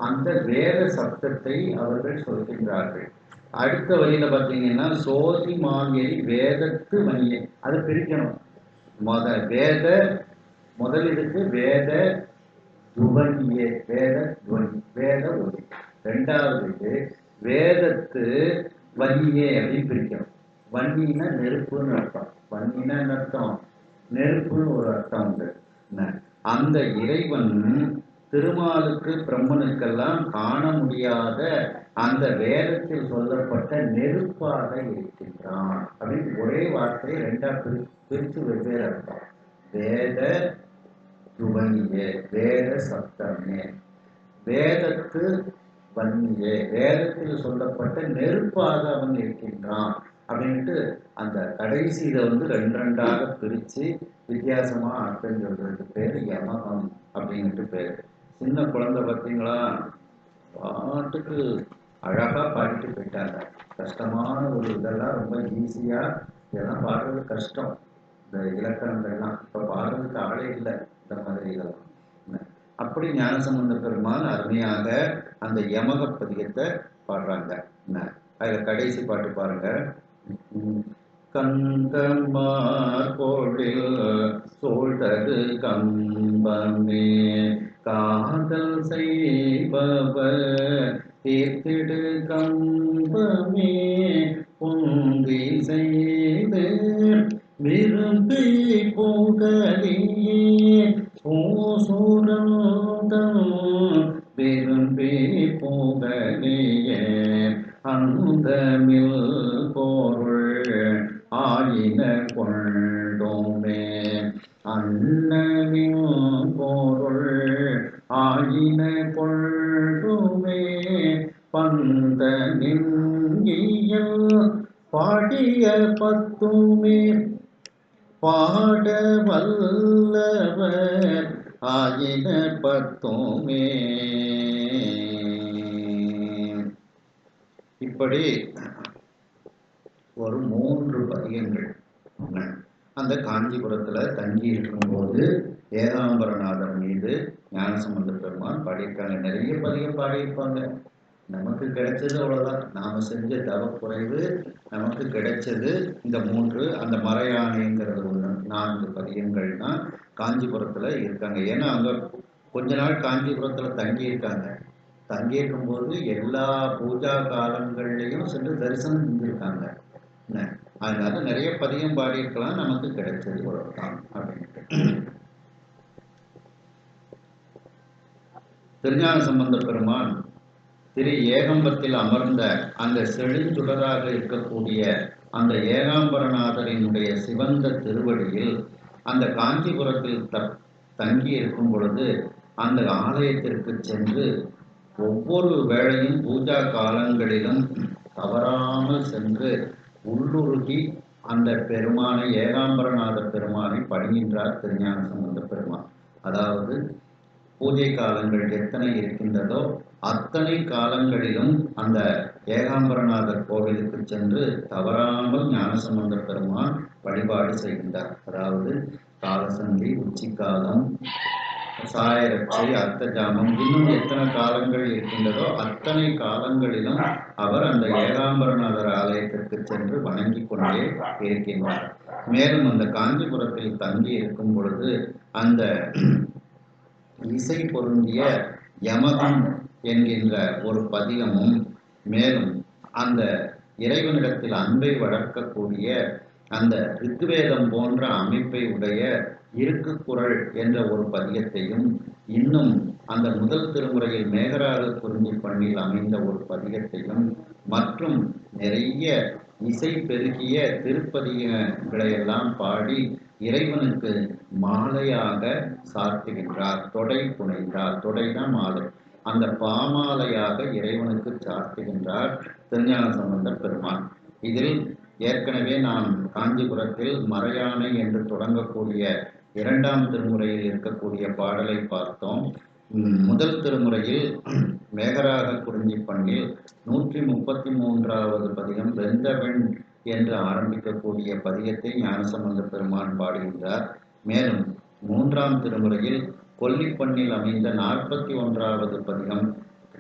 அந்த வேத சப்தத்தை அவர்கள் சொல்கின்றார்கள். அடுத்த வழியில பார்த்தீங்கன்னா சோதி மாங்கேரி வேதத்து வணியே, அதை பிரிக்கணும். வேத முதலிற்கு வேத துவனியே, வேத துவனி வேத ஒலி. 2வது வேதத்து வன்னியே அப்படின்னு பிரிக்கணும். வன்னின்னா நெருப்புன்னு அர்த்தம். வன்னின்னா என்ன அர்த்தம், நெருப்புன்னு ஒரு அர்த்தம் உண்டு. அந்த இறைவன் திருமாலுக்கு பிரம்மனுக்கெல்லாம் காண முடியாத அந்த வேதத்தில் சொல்லப்பட்ட நெருப்பாக இருக்கின்றான் அப்படின்னு ஒரே வார்த்தையை 2ஆ பிரித்து வெவ்வேறு அர்த்தம். வேத துவனியே, வேத சப்தமே, வேதத்து வன்னியே, வேதத்தில் சொல்லப்பட்ட நெருப்பாக அவன் இருக்கின்றான் அப்படின்ட்டு அந்த கடைசி இதை 2ஆக பிரித்து வித்தியாசமா அர்த்தம் சொல்றதுக்கு பேர் யமகம் அப்படின்ட்டு பேர். சின்ன குழந்தை பார்த்தீங்களா, பாட்டுக்கு அழகா பாடிட்டு போயிட்டாங்க. கஷ்டமான ஒரு இதெல்லாம் ரொம்ப ஈஸியா, இதெல்லாம் பாடுறது கஷ்டம். இந்த இலக்கணங்கள்லாம் இப்ப பாடுறதுக்கு ஆளே இல்லை இந்த மாதிரி இதெல்லாம். அப்படி ஞானசம்பந்த பெருமான் அருமையாக அந்த யமக பதிகத்தை பாடுறாங்க. அதுல கடைசி பாட்டு பாருங்க. கந்தமார் கோடில் சூழ்தரு கம்பமே காதல் செய்பவர் தீர்த்திடு கம்பமே பொந்தி செய்து விரும்பி புகழியே பூசுரந்தம் விரும்பி புகழியே அந்தமில் பொருள் ஆயின கொண்டோமே அன்னமின் பொருள் ஆயின கொள்ளுமே பந்த நின்கியல் பாடிய பத்துமே பாட வல்லவர் ஆயின பத்துமே. இப்படி ஒரு 3 பதியங்கள் அந்த காஞ்சிபுரத்துல தங்கி இருக்கும்போது ஏகாம்பரநாதர் மீது ஞானசம்பந்த பெருமான் பாடியிருக்காங்க. நிறைய பதியம் பாடியிருப்பாங்க. நமக்கு கிடைச்சது அவ்வளவுதான். நாம செஞ்ச தவ குறைவு நமக்கு கிடைச்சது இந்த 3. அந்த மறையானைங்கிறது ஒண்ணு. 4 பதியங்கள்னா காஞ்சிபுரத்துல இருக்காங்க. ஏன்னா அங்க கொஞ்ச நாள் காஞ்சிபுரத்துல தங்கி இருக்காங்க. தங்கி இருக்கும்போது எல்லா பூஜா காலங்கள்லையும் சென்று தரிசனம் செஞ்சிருக்காங்க. அதனால நிறைய பதியம் பாடியிருக்கலாம். நமக்கு கிடைச்சது இவ்வளவுதான் அப்படின்ட்டு. திருஞான சம்பந்த பெருமான் திரு ஏகம்பத்தில் அமர்ந்த அந்த செழுஞ்சுடராக இருக்கக்கூடிய அந்த ஏகாம்பரநாதரினுடைய சிவந்த திருவடியில் அந்த காஞ்சிபுரத்தில் தங்கி இருக்கும் பொழுது அந்த ஆலயத்திற்கு சென்று ஒவ்வொரு வேளையும் பூஜா காலங்களிலும் தவறாமல் சென்று உள்ளுருகி அந்த பெருமானை ஏகாம்பரநாத பெருமானை பணிகின்றார் திருஞான சம்பந்த பெருமான். அதாவது பூஜை காலங்கள் எத்தனை இருக்கின்றதோ அத்தனை காலங்களிலும் அந்த ஏகாம்பரநாதர் கோவிலுக்கு சென்று தவறாமல் ஞானசம்பந்த பெருமான் வழிபாடு செய்கின்றார். அதாவது காலசந்தி, உச்சிக்காலம், சாயரட்சை, அர்த்தஜாமம், இன்னும் எத்தனை காலங்கள் இருக்கின்றதோ அத்தனை காலங்களிலும் அவர் அந்த ஏகாம்பரநாதர் ஆலயத்திற்கு சென்று வணங்கி கொண்டே இருக்கின்றார். மேலும் அந்த காஞ்சிபுரத்தில் தங்கி இருக்கும் பொழுது அந்த இசை பொருந்திய யமகம் என்கின்ற ஒரு பதிகமும், மேலும் அந்த இறைவனிடத்தில் அன்பை வளர்க்கக்கூடிய அந்த ரிக்குவேதம் போன்ற அமைப்பை உடைய இருக்கு குரல் என்ற ஒரு பதிகத்தையும், இன்னும் அந்த முதல் திருமுறையில் மேகராக குறிஞ்சி பண்ணில் அமைந்த ஒரு பதிகத்தையும், மற்றும் நிறைய இசை பெருகிய திருப்பதிகளை எல்லாம் பாடி இறைவனுக்கு மாலையாக சார்த்துகின்றார். தொடை புனைந்தார். தொடைதான் மாலை. அந்த பாமாலையாக இறைவனுக்கு சார்த்துகின்றார் திருஞான சம்பந்த பெருமான். இதில் ஏற்கனவே நாம் காஞ்சிபுரத்தில் மறையானை என்று தொடங்கக்கூடிய 2ஆம் திருமுறையில் இருக்கக்கூடிய பாடலை பார்த்தோம். முதல் திருமுறையில் மேகராக குறிஞ்சி பண்ணில் 133வது பதிகம் வெந்தவெண் என்று ஆரம்பிக்கக்கூடிய பதிகத்தை ஞானசம்பந்த பெருமான் பாடுகின்றார். மேலும் 3ஆம் திருமுறையில் கொல்லிப்பண்ணில் அமைந்த 41வது பதிகம்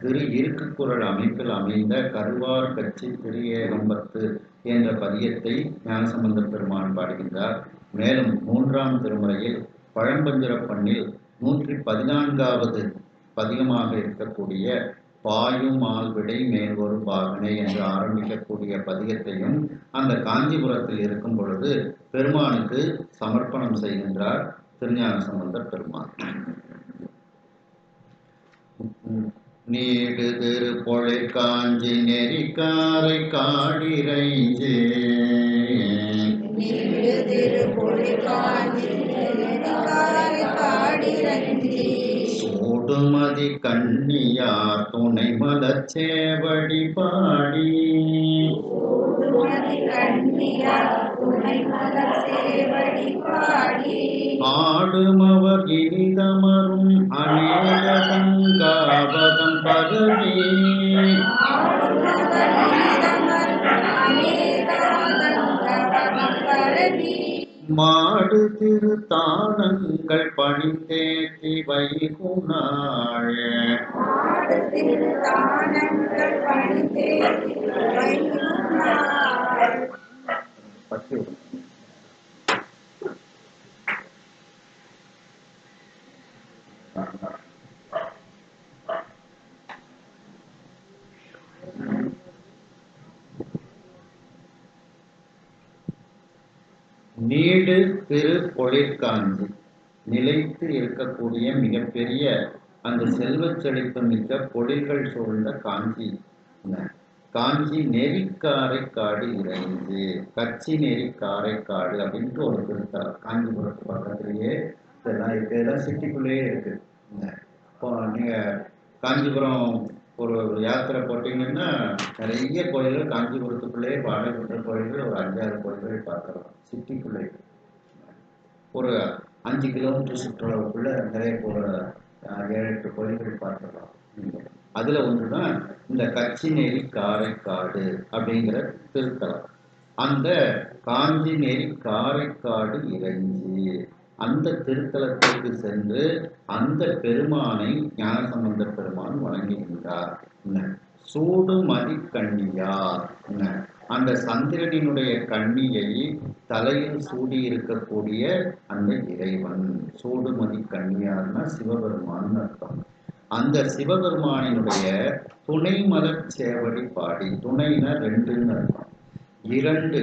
திரு இருக்கு குரல் அமைப்பில் அமைந்த கருவார் கட்சி திரு ஏகம்பத்து என்ற பதியத்தை ஞானசம்பந்த பெருமான் பாடுகின்றார். மேலும் 3ஆம் திருமுறையில் பழம்பஞ்சுர பண்ணில் 114வது பதிகமாக இருக்கக்கூடிய பாயும் ஆள்விடை மேல் ஒரு பாகனை என்று ஆரம்பிக்கக்கூடிய பதிகத்தையும் அந்த காஞ்சிபுரத்தில் இருக்கும் பொழுது பெருமானுக்கு சமர்ப்பணம் செய்கின்றார் திருஞான சம்பந்த பெருமான். நீடு திரு பொழிற் காஞ்சி நெறிக்காரை காடிரைஞ்சே சூடுமதி கண்ணியார் துணை மலச்சேவடி பாடி ஆடுமவர் இனிதமரும் அநேக சங்காபதம் பரவி மாடு திரு தானங்கள் பணிந்தேத்தி வைகுணாழ நீடு திரு பொழிற்காஞ்சி, நிலைத்து இருக்கக்கூடிய மிகப்பெரிய அந்த செல்வச் செழிப்பு மிக்க பொழில்கள் சூழ்ந்த காஞ்சி. காஞ்சி நெறிக்காரைக்காடு இறைந்து, கச்சி நெறிக்காரைக்காடு அப்படின்ட்டு ஒரு திருத்தலம் காஞ்சிபுரத்து பக்கத்திலேயே இதெல்லாம் இருக்கு. இதெல்லாம் சிட்டிக்குள்ளேயே இருக்கு. இப்போ நீங்க காஞ்சிபுரம் ஒரு யாத்திரை போட்டீங்கன்னா நிறைய கோயில்கள் காஞ்சிபுரத்துக்குள்ளேயே பாடல்பட்ட கோயில்கள் ஒரு 5-6 கோயில்கள் பார்க்கலாம். சிட்டிக்குள்ளே ஒரு 5 கிலோமீட்டர் சுற்றுலாவுக்குள்ள நிறைய 7-8 கோயில்கள் பார்க்கலாம். அதுல ஒன்றுதான் இந்த கச்சிநெறி காரைக்காடு அப்படிங்கிற திருத்தலம். அந்த காஞ்சி நெறி காரைக்காடு இறைஞ்சி அந்த திருத்தலத்திற்கு சென்று அந்த பெருமானை ஞானசம்பந்த பெருமான் வணங்குகின்றார். சூடு மதி கண்ணியார், அந்த சந்திரனினுடைய கண்ணியை தலையில் சூடி இருக்கக்கூடிய அந்த இறைவன் சூடுமதி கண்ணியார்னா சிவபெருமான் அர்த்தம். அந்த சிவபெருமானினுடைய துணை மலர் சேவடி பாடி, துணைனா 2ன்னு அர்த்தம். 2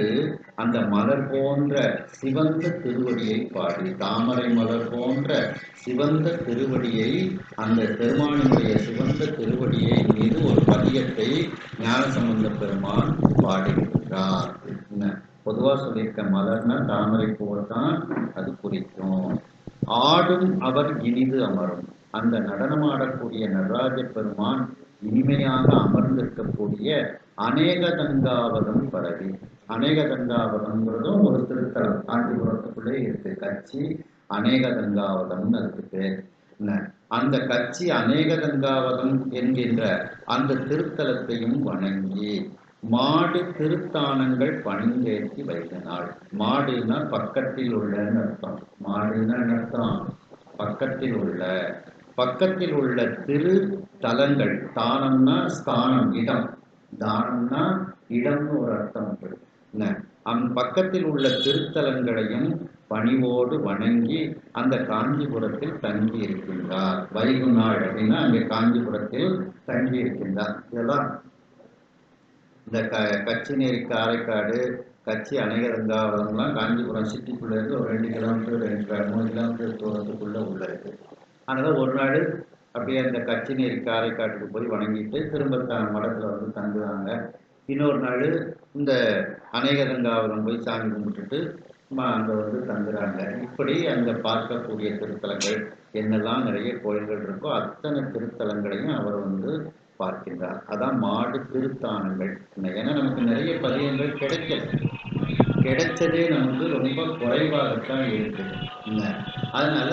அந்த மலர் போன்ற சிவந்த திருவடியை பாடி, தாமரை மலர் போன்ற சிவந்த திருவடியை, அந்த பெருமானினுடைய சிவந்த திருவடியை மீது ஒரு பதியத்தை ஞானசம்பந்த பெருமான் பாடுகின்றார். பொதுவா சொல்லியிருக்க மலர்னா தாமரை பூவைத்தான் அது குறிக்கும். ஆடும் அவர் இனிது அமரும், அந்த நடனமாடக்கூடிய நடராஜ பெருமான் இனிமையாக அமர்ந்திருக்கக்கூடிய அநேகதங்காவதம் பரவி, அநேகதங்காவதம்ங்கிறதும் ஒரு திருத்தலம் காஞ்சிபுரத்துக்குள்ளே இருக்கு. கச்சி அநேகதங்காவதம்னு அதுக்கு பேர். அந்த கச்சி அநேகதங்காவதம் என்கின்ற அந்த திருத்தலத்தையும் வணங்கி மாடு திருத்தானங்கள் பணிந்தேற்றி வைத்தனாள். மாடுனா பக்கத்தில் உள்ளன்னு அர்த்தம். மாடுனா அர்த்தம் பக்கத்தில் உள்ள, பக்கத்தில் உள்ள திரு தலங்கள். தானம்னா ஸ்தானம், இடம். தானம்னா இடம்னு ஒரு அர்த்தம். பக்கத்தில் உள்ள திருத்தலங்களையும் பணிவோடு வணங்கி அந்த காஞ்சிபுரத்தில் தங்கி இருக்கின்றார். வைகுநாள் அப்படின்னா அங்கே காஞ்சிபுரத்தில் தங்கி இருக்கின்றார். இதெல்லாம் இந்த கச்சிநெறி காரைக்காடு, கச்சி அநேகதங்காவதம்லாம் காஞ்சிபுரம் சிட்டிக்குள்ள இருந்து ஒரு 2 கிலோமீட்டர் 2-3 கிலோமீட்டர் தூரத்துக்குள்ள உள்ள இருக்கு. அதனால ஒரு நாள் அப்படியே அந்த கச்சிநெறி காரைக்காட்டுக்கு போய் வணங்கிட்டு திரும்ப மடத்துல வந்து தங்குறாங்க. இன்னொரு நாள் இந்த அநேகதங்காவதம் போய் சாமி கும்பிட்டுட்டு அங்கே வந்து தங்குறாங்க. இப்படி அங்கே பார்க்கக்கூடிய திருத்தலங்கள் என்னெல்லாம் நிறைய கோயில்கள் இருக்கோ அத்தனை திருத்தலங்களையும் அவர் வந்து பார்க்கின்றார். அதான் மாடு திருத்தானங்கள். ஏன்னா நமக்கு நிறைய பதியங்கள் கிடைச்சதே நமக்கு ரொம்ப குறைவாகத்தான் இருக்கு. அதனால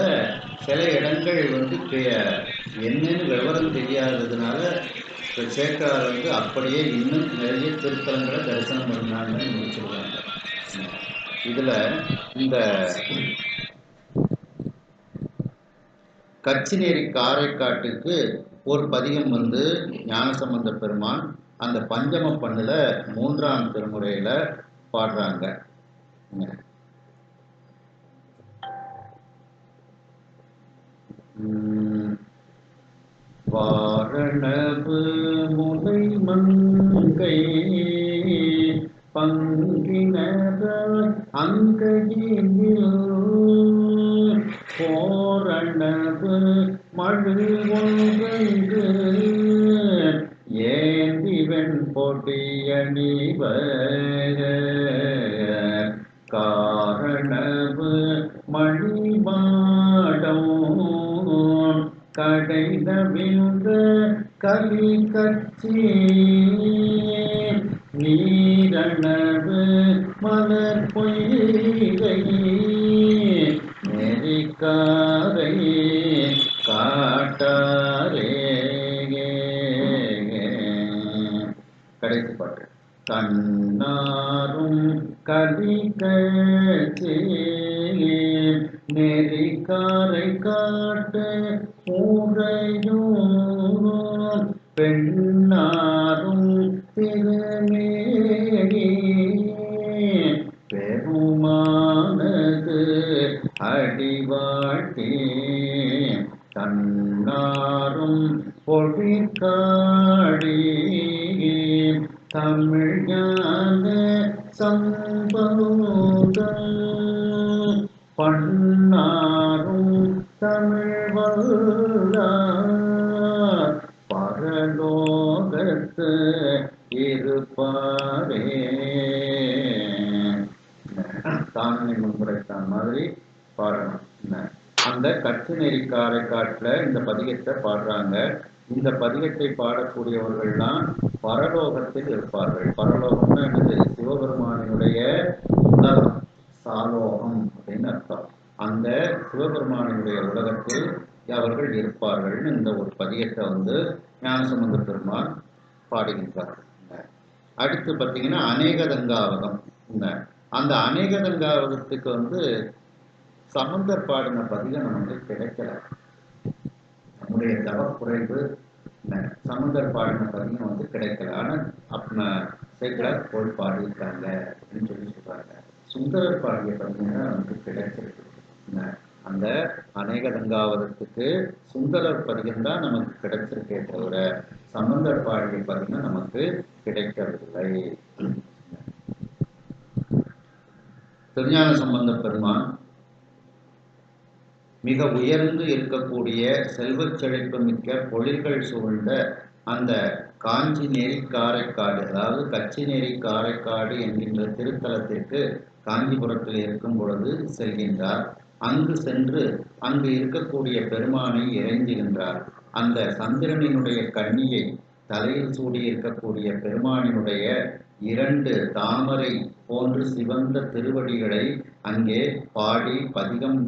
சில இடங்கள் வந்து என்னன்னு விவரம் தெரியாததுனால சேக்கரார் வந்து அப்படியே இன்னும் நிறைய திருத்தலங்களை தரிசனம் பண்ணாங்கன்னு முடிச்சிருக்காங்க. இதுல இந்த கச்சிநெறி காரைக்காட்டுக்கு ஒரு பதிகம் வந்து ஞானசம்பந்த பெருமான் அந்த பஞ்சம பண்ணுல 3ஆம் திருமுறையில பாடுறாங்க. வாரணவு முலை மங்கை பங்கினர அங்கையில் போரணவு மழு ஒன்று ஏந்திவன் பொடியணிவ காரணவு மணிமாடம் கடைதவிழ்ந்த கலி கச்சி நீரணவு மலர் பொய்கை நெறிக்காரை காட்டாரே. கடைசி பாட்டு. கண்ணாரும் கலி கச்சி நெறிக்காரை காட்ட ஊரையும் பெண்ணாரும் திருமேனி பெருமானது அடிவாட்டி தன்னாரும் பொழிற்காடி தமிழான சம்பந்தம் பண்ணாரும் தமிழ் வல்லார் பரலோகத்து இருப்பாரே. தானே முன்புரைத்தான் மாதிரி பாடணும். அந்த கற்று நெறிக்காரை காட்டுல இந்த பதிகத்தை பாடுறாங்க. இந்த பதிகத்தை பாடக்கூடியவர்கள்லாம் பரலோகத்தில் இருப்பார்கள். பரலோகம்னா என்னது? சிவபெருமானினுடைய உலகம், சாலோகம் அப்படின்னு அர்த்தம். அந்த சிவபெருமானினுடைய உலகத்தில் அவர்கள் இருப்பார்கள்னு இந்த ஒரு பதிகத்தை ஞானசம்பந்த பெருமான் பாடுகின்றார். அடுத்து பார்த்தீங்கன்னா அநேகதங்காவதம். அந்த அநேகதங்காவதத்துக்கு சம்பந்தர் பாடின பதிகம் நமக்கு கிடைக்கல. நம்முடைய தவக்குறைவு சம்பந்தர் பாடின பதிகம் கிடைக்கல. ஆனால் சேக்கலார் போய் பாடியிருக்காங்க அப்படின்னு சொல்றாங்க. சுந்தரர் பாடிய பதிகம் தான் நமக்கு கிடைச்சிருக்கு. அந்த அநேகதங்காவதத்துக்கு சுந்தரர் பதிகம் தான் நமக்கு கிடைச்சிருக்கே தவிர சம்பந்தர் பாடிய பதிகம் நமக்கு கிடைக்கவில்லை. திருஞான சம்பந்த பெருமான் மிக உயர்ந்து இருக்கக்கூடிய செல்வச் செழிப்பு மிக்க பொழில்கள் சூழ்ந்த அந்த காஞ்சி நெறி காரைக்காடு, அதாவது கச்சி நெறி காரைக்காடு என்கின்ற திருத்தலத்திற்கு காஞ்சிபுரத்தில் இருக்கும் பொழுது செல்கின்றார். அங்கு சென்று அங்கு இருக்கக்கூடிய பெருமானை இறைஞ்சுகின்றார். அந்த சந்திரனினுடைய கண்ணியை தலையில் சூடி இருக்கக்கூடிய பெருமானினுடைய 2 தாமரை போன்று சிவந்த திருவடிகளை அங்கே பாடி பதிகம்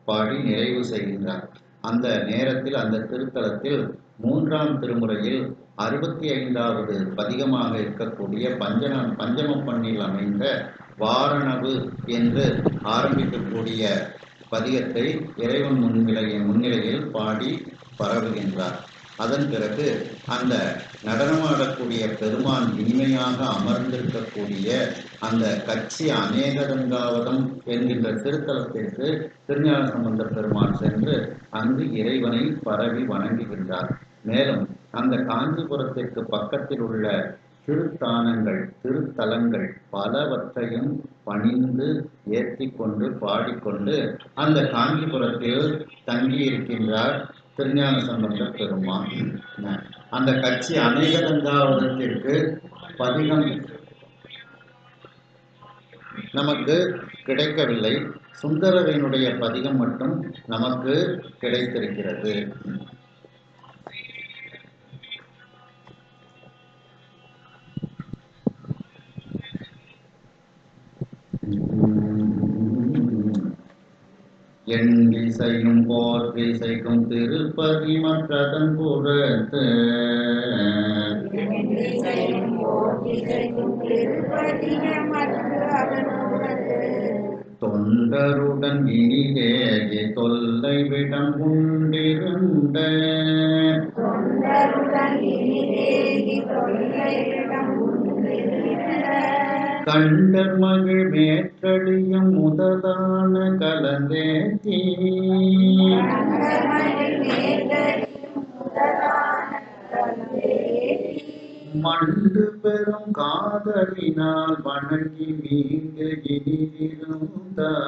பாடி நிறைவு செய்கின்றார். அந்த நேரத்தில் அந்த திருத்தலத்தில் 3ஆம் திருமுறையில் 65வது பதிகமாக இருக்கக்கூடிய பஞ்சம பண்ணில் அமைந்த வாரணவு என்று ஆரம்பிக்கக்கூடிய பதிகத்தை இறைவன் முன்னிலையில் பாடி பரவுகின்றார். அதன் பிறகு அந்த நடனமாடக்கூடிய பெருமான் இனிமையாக அமர்ந்திருக்கக்கூடிய அந்த கச்சி அநேகதங்காவதம் என்கின்ற திருத்தலத்திற்கு திருஞான சம்பந்த பெருமான் சென்று அங்கு இறைவனை பரவி வணங்குகின்றார். மேலும் அந்த காஞ்சிபுரத்திற்கு பக்கத்தில் உள்ள திருத்தலங்கள் பலவற்றையும் பணிந்து ஏற்றி கொண்டு பாடிக்கொண்டு அந்த காஞ்சிபுரத்தில் தங்கியிருக்கின்றார் திருஞான சம்பந்த பெருமான். அந்த கட்சி அநேகதங்காவதத்திற்கு பதிகம் நமக்கு கிடைக்கவில்லை. சுந்தரரினுடைய பதிகம் மட்டும் நமக்கு கிடைத்திருக்கிறது. என் திசையும் போர் திசைக்கும் திருப்பதி மற்றதன் புறத்து தொண்டருடன் இனிதேகி தொல்லை விடம் உண்டிருந்த கண்டர் மகிழ் மேற்றடியும் முதலான கலந்தேத்தி மண்டு பெரும் காதலினால் வணங்கி மீண்டு இனிதிருந்தார்.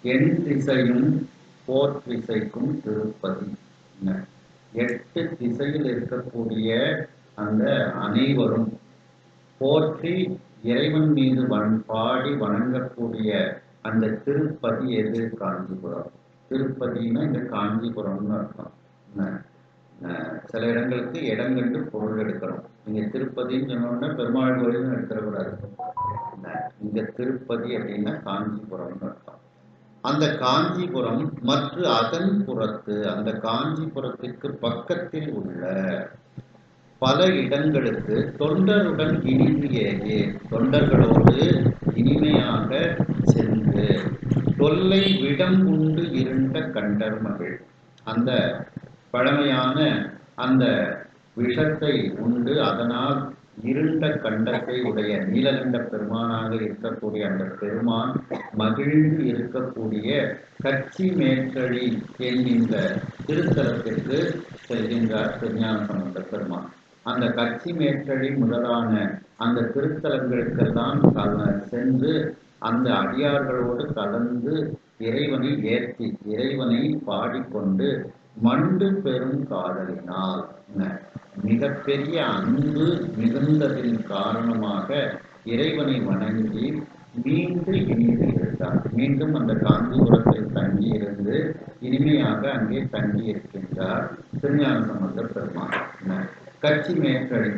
என் திசையும் போர் திசைக்கும் திருப்பதி. 8 திசையில் இருக்கக்கூடிய அந்த அனைவரும் போற்றி இறைவன் மீது பாடி வணங்கக்கூடிய அந்த திருப்பதி எது? காஞ்சிபுரம். திருப்பதினா இந்த காஞ்சிபுரம்னு அர்த்தம். சில இடங்களுக்கு இடம் கண்டு பொருள் எடுக்கிறோம். நீங்க திருப்பதின்னு சொன்னோம்னா பெருமாள் கோயில்னு எடுத்துடக்கூடாது. இங்க திருப்பதி அப்படின்னா காஞ்சிபுரம்னு அர்த்தம். அந்த காஞ்சிபுரம் மற்றும் அதன் புறத்து, அந்த காஞ்சிபுரத்திற்கு பக்கத்தில் உள்ள பல இடங்களுக்கு தொண்டருடன் இனிது ஏகே, தொண்டர்களோடு இனிமையாக சென்று தொல்லை விடம் உண்டு இருண்ட கண்டர் மகிழ், அந்த பழமையான அந்த விஷத்தை உண்டு அதனால் இருண்ட கண்டத்தை உடைய நீலகண்ட பெருமானாக இருக்கக்கூடிய அந்த பெருமான் மகிழ்ந்து இருக்கக்கூடிய கச்சி மேற்றழி என்கின்ற திருத்தலத்திற்கு செல்கின்றார் திருஞான சம்பந்த பெருமான். அந்த கச்சி மேற்றழி முதலான அந்த திருத்தலங்களுக்கெல்லாம் சென்று அந்த அடியார்களோடு கலந்து இறைவனை ஏற்றி இறைவனை பாடிக்கொண்டு மண்டு பெரும் காதலினால் மிகப்பெரிய அன்பு மிகுந்ததின் காரணமாக இறைவனை வணங்கி மீண்டும் இனிது இருந்தார். மீண்டும் அந்த காஞ்சிபுரத்தில் தங்கியிருந்து இனிமையாக அங்கே தங்கி இருக்கின்றார் திருஞான சம்பந்த பெருமான். கச்சி மேற்றழி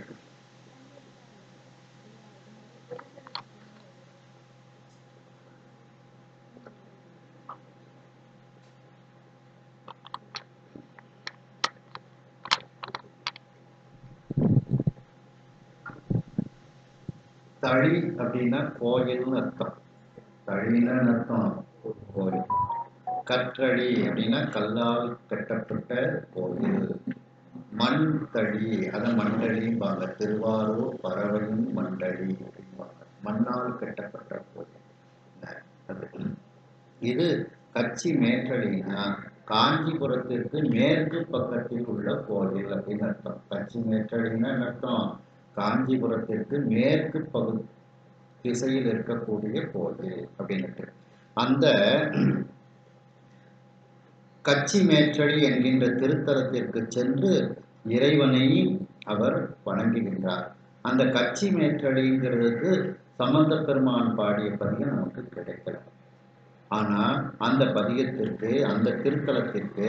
தழி அப்படின்னா கோயில்னு அர்த்தம். தழின்னு அர்த்தம் கோயில். கற்றழி அப்படின்னா கல்லால் கட்டப்பட்ட கோயில். மண் தழி அதை மண்டலிம்பாங்க. திருவாரூர் பறவையும் மண்டலி அப்படிம்பாங்க. மண்ணால் கட்டப்பட்ட கோயில். இது கச்சி மேற்றலினா காஞ்சிபுரத்திற்கு மேற்கு பக்கத்தில் உள்ள கோயில் அப்படின்னு அர்த்தம். கச்சி மேற்றலின்னா அர்த்தம் காஞ்சிபுரத்திற்கு மேற்கு திசையில் இருக்கக்கூடிய கோயில் அப்படின்ட்டு. அந்த கச்சி மேற்றழி என்கின்ற திருத்தலத்திற்கு சென்று இறைவனை அவர் வணங்குகின்றார். அந்த கச்சி மேற்றழிங்கிறதுக்கு சம்பந்த பெருமான் பாடிய பதிகம் நமக்கு கிடைக்கல. ஆனா அந்த பதிகத்திற்கு அந்த திருத்தலத்திற்கு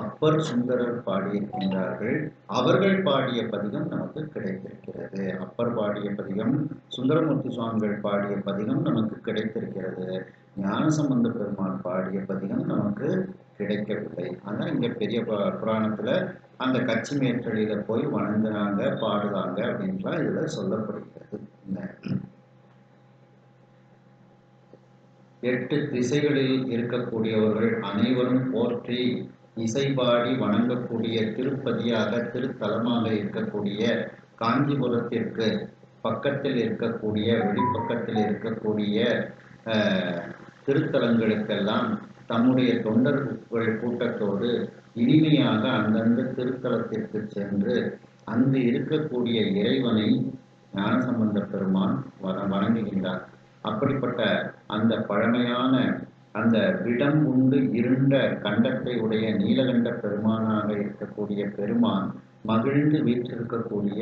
அப்பர் சுந்தரர் பாடியிருக்கின்றார்கள். அவர்கள் பாடிய பதிகம் நமக்கு கிடைத்திருக்கிறது. அப்பர் பாடிய பதிகம், சுந்தரமூர்த்தி சுவாமிகள் பாடிய பதிகம் நமக்கு கிடைத்திருக்கிறது. ஞானசம்பந்த பெருமான் பாடிய பதிகம் நமக்கு கிடைக்கவில்லை. ஆனா இங்க பெரிய புராணத்துல அந்த கச்சி மேற்றலியில போய் வணங்குறாங்க, பாடுறாங்க அப்படின்லாம் இதுல சொல்லப்படுகிறது. 8 திசைகளில் இருக்கக்கூடியவர்கள் அனைவரும் போற்றி இசைபாடி வணங்கக்கூடிய திருப்பதியாக திருத்தலமாக இருக்கக்கூடிய காஞ்சிபுரத்திற்கு பக்கத்தில் இருக்கக்கூடிய வெளிப்பக்கத்தில் இருக்கக்கூடிய திருத்தலங்களுக்கெல்லாம் தம்முடைய தொண்டர்கள் கூட்டத்தோடு இனிமையாக அந்தந்த திருத்தலத்திற்கு சென்று அங்கு இருக்கக்கூடிய இறைவனை ஞானசம்பந்த பெருமான் வணங்குகின்றார். அப்படிப்பட்ட அந்த பழமையான அந்த விடம் உண்டு இருண்ட கண்டத்தை உடைய நீலகண்ட பெருமானாக இருக்கக்கூடிய பெருமான் மகிழ்ந்து வீற்றிருக்கக்கூடிய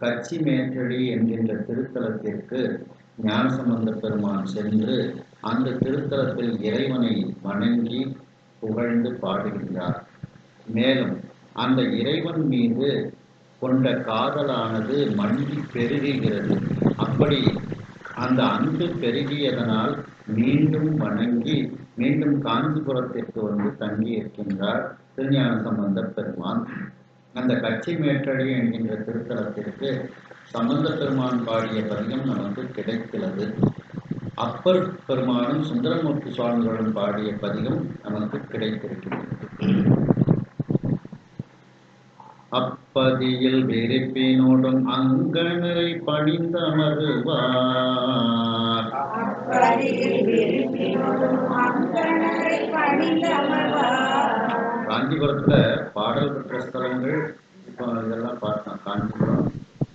கச்சி மேற்றழி என்கின்ற திருத்தலத்திற்கு ஞானசம்பந்த பெருமான் சென்று அந்த திருத்தலத்தில் இறைவனை வணங்கி புகழ்ந்து பாடுகின்றார். மேலும் அந்த இறைவன் மீது கொண்ட காதலானது மண்டி பெருகுகிறது. அப்படி அந்த அன்பு பெருகியதனால் மீண்டும் வணங்கி மீண்டும் காஞ்சிபுரத்திற்கு வந்து தங்கி இருக்கின்றார் திருஞான சம்பந்த பெருமான். அந்த கச்சி மேற்றழி என்கின்ற திருத்தலத்திற்கு சம்பந்த பெருமான் பாடிய பதிகம் நமக்கு கிடைக்கிறது. அப்பர் பெருமானும் சுந்தரமூர்த்தி சுவாமிகளும் பாடிய பதிகம் நமக்கு கிடைத்திருக்கிறது. அப்பதியில் வெறுப்பினோடும் அங்கனரை பணிந்தமருவார். காஞ்சிபுரத்துல பாடல் பெற்ற ஸ்தலங்கள் இப்போ இதெல்லாம் பார்த்தோம். காஞ்சிபுரம்,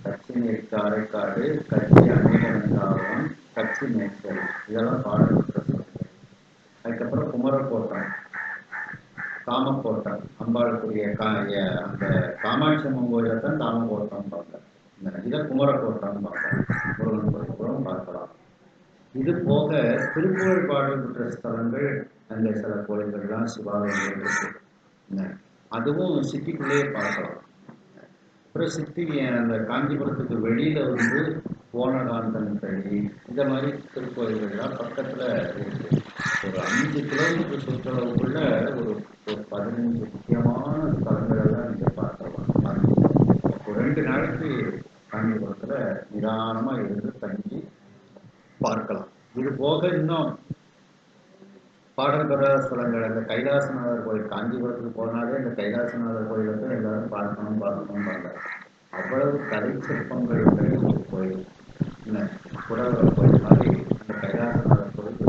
கச்சி மேற்கு அரைக்காடு, கச்சி அநேகனங்காவரம், கச்சி மேற்கல், இதெல்லாம் பாடல் பெற்ற ஸ்தலங்கள். அதுக்கப்புறம் குமரக்கோட்டம், காமக்கோட்டம், அம்பாளுக்குரிய அந்த காமாட்சி அம்மன் கோயிலை தான் காமக்கோட்டம் பார்க்கலாம். இதை குமரக்கோட்டம் பார்க்கலாம். முருகன் கோயிலும் பார்க்கலாம். இது போக திருப்புகழ் பாடல் பெற்ற ஸ்தலங்கள் அங்கே சில கோயில்கள்லாம் சிவாலயங்கள் இருக்கு. அதுவும் சிட்டிக்குள்ளேயே பார்க்கலாம். அப்புறம் சிட்டி அந்த காஞ்சிபுரத்துக்கு வெளியில வந்து போனகாந்தன் தழி இந்த மாதிரி திருக்கோயில்கள்லாம் பக்கத்துல இருக்கு. ஒரு 5 கிலோமீட்டர் சுற்றளவுக்குள்ள ஒரு 15 முக்கியமான ஸ்தலங்கள் எல்லாம் நீங்க பார்க்கலாம். இப்போ 2 நாளைக்கு காஞ்சிபுரத்துல நிதானமா இருந்து தங்கி பார்க்கலாம். இது போக இன்னும் பாடல் பெற ஸ்தலங்கள் அந்த கைலாசநாதர் கோயில், காஞ்சிபுரத்துக்கு போனாலே இந்த கைலாசநாதர் கோயில் வந்து எல்லாரும் பார்க்கணும் பார்ப்பாங்க. அவ்வளவு கலை சிற்பங்களுடைய ஒரு கோயில். குடவர கோயில் மாதிரி அந்த கைலாசநாதர் கோயில்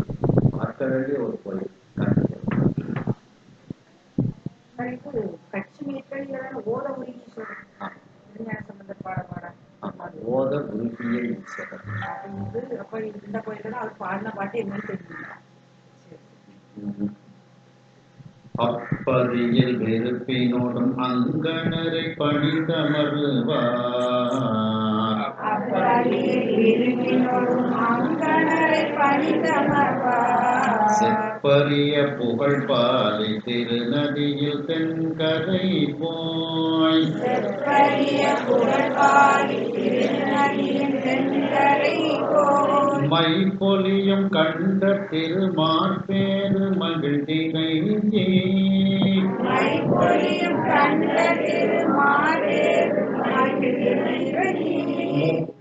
பார்க்க வேண்டிய ஒரு கோயில். ஓத உருகிய ஈஸ்வரர். அப்பதியில் வெறுப்பினோடும் அங்கணரை பணிந்தமருவார். செப்பரிய புகழ் பாலை திருநதியில் தென்கரை போய் மை பொலியும் கண்ட திருமார்பேறு மகிழ்ந்தினை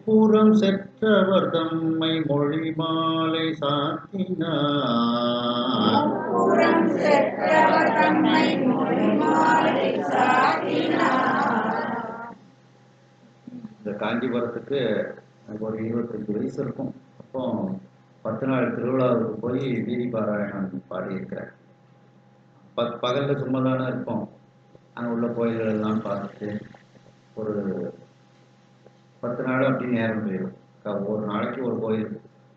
முப்புறம் செற்றவர் தம்மை மொழி மாலை சாத்தினார். இந்த காஞ்சிபுரத்துக்கு ஒரு 25 வயசு இருக்கும். அப்போ 10 நாள் திருவிழாவுக்கு போய் வீதி பாராயணம் பாடியிருக்கிறேன். பகல்ல சும்மா தானே இருப்போம். அங்கே உள்ள கோயில்கள் எல்லாம் பார்த்துட்டு ஒரு 10 நாள் அப்படி நேரம் போயிடும். ஒரு நாளைக்கு ஒரு கோயில்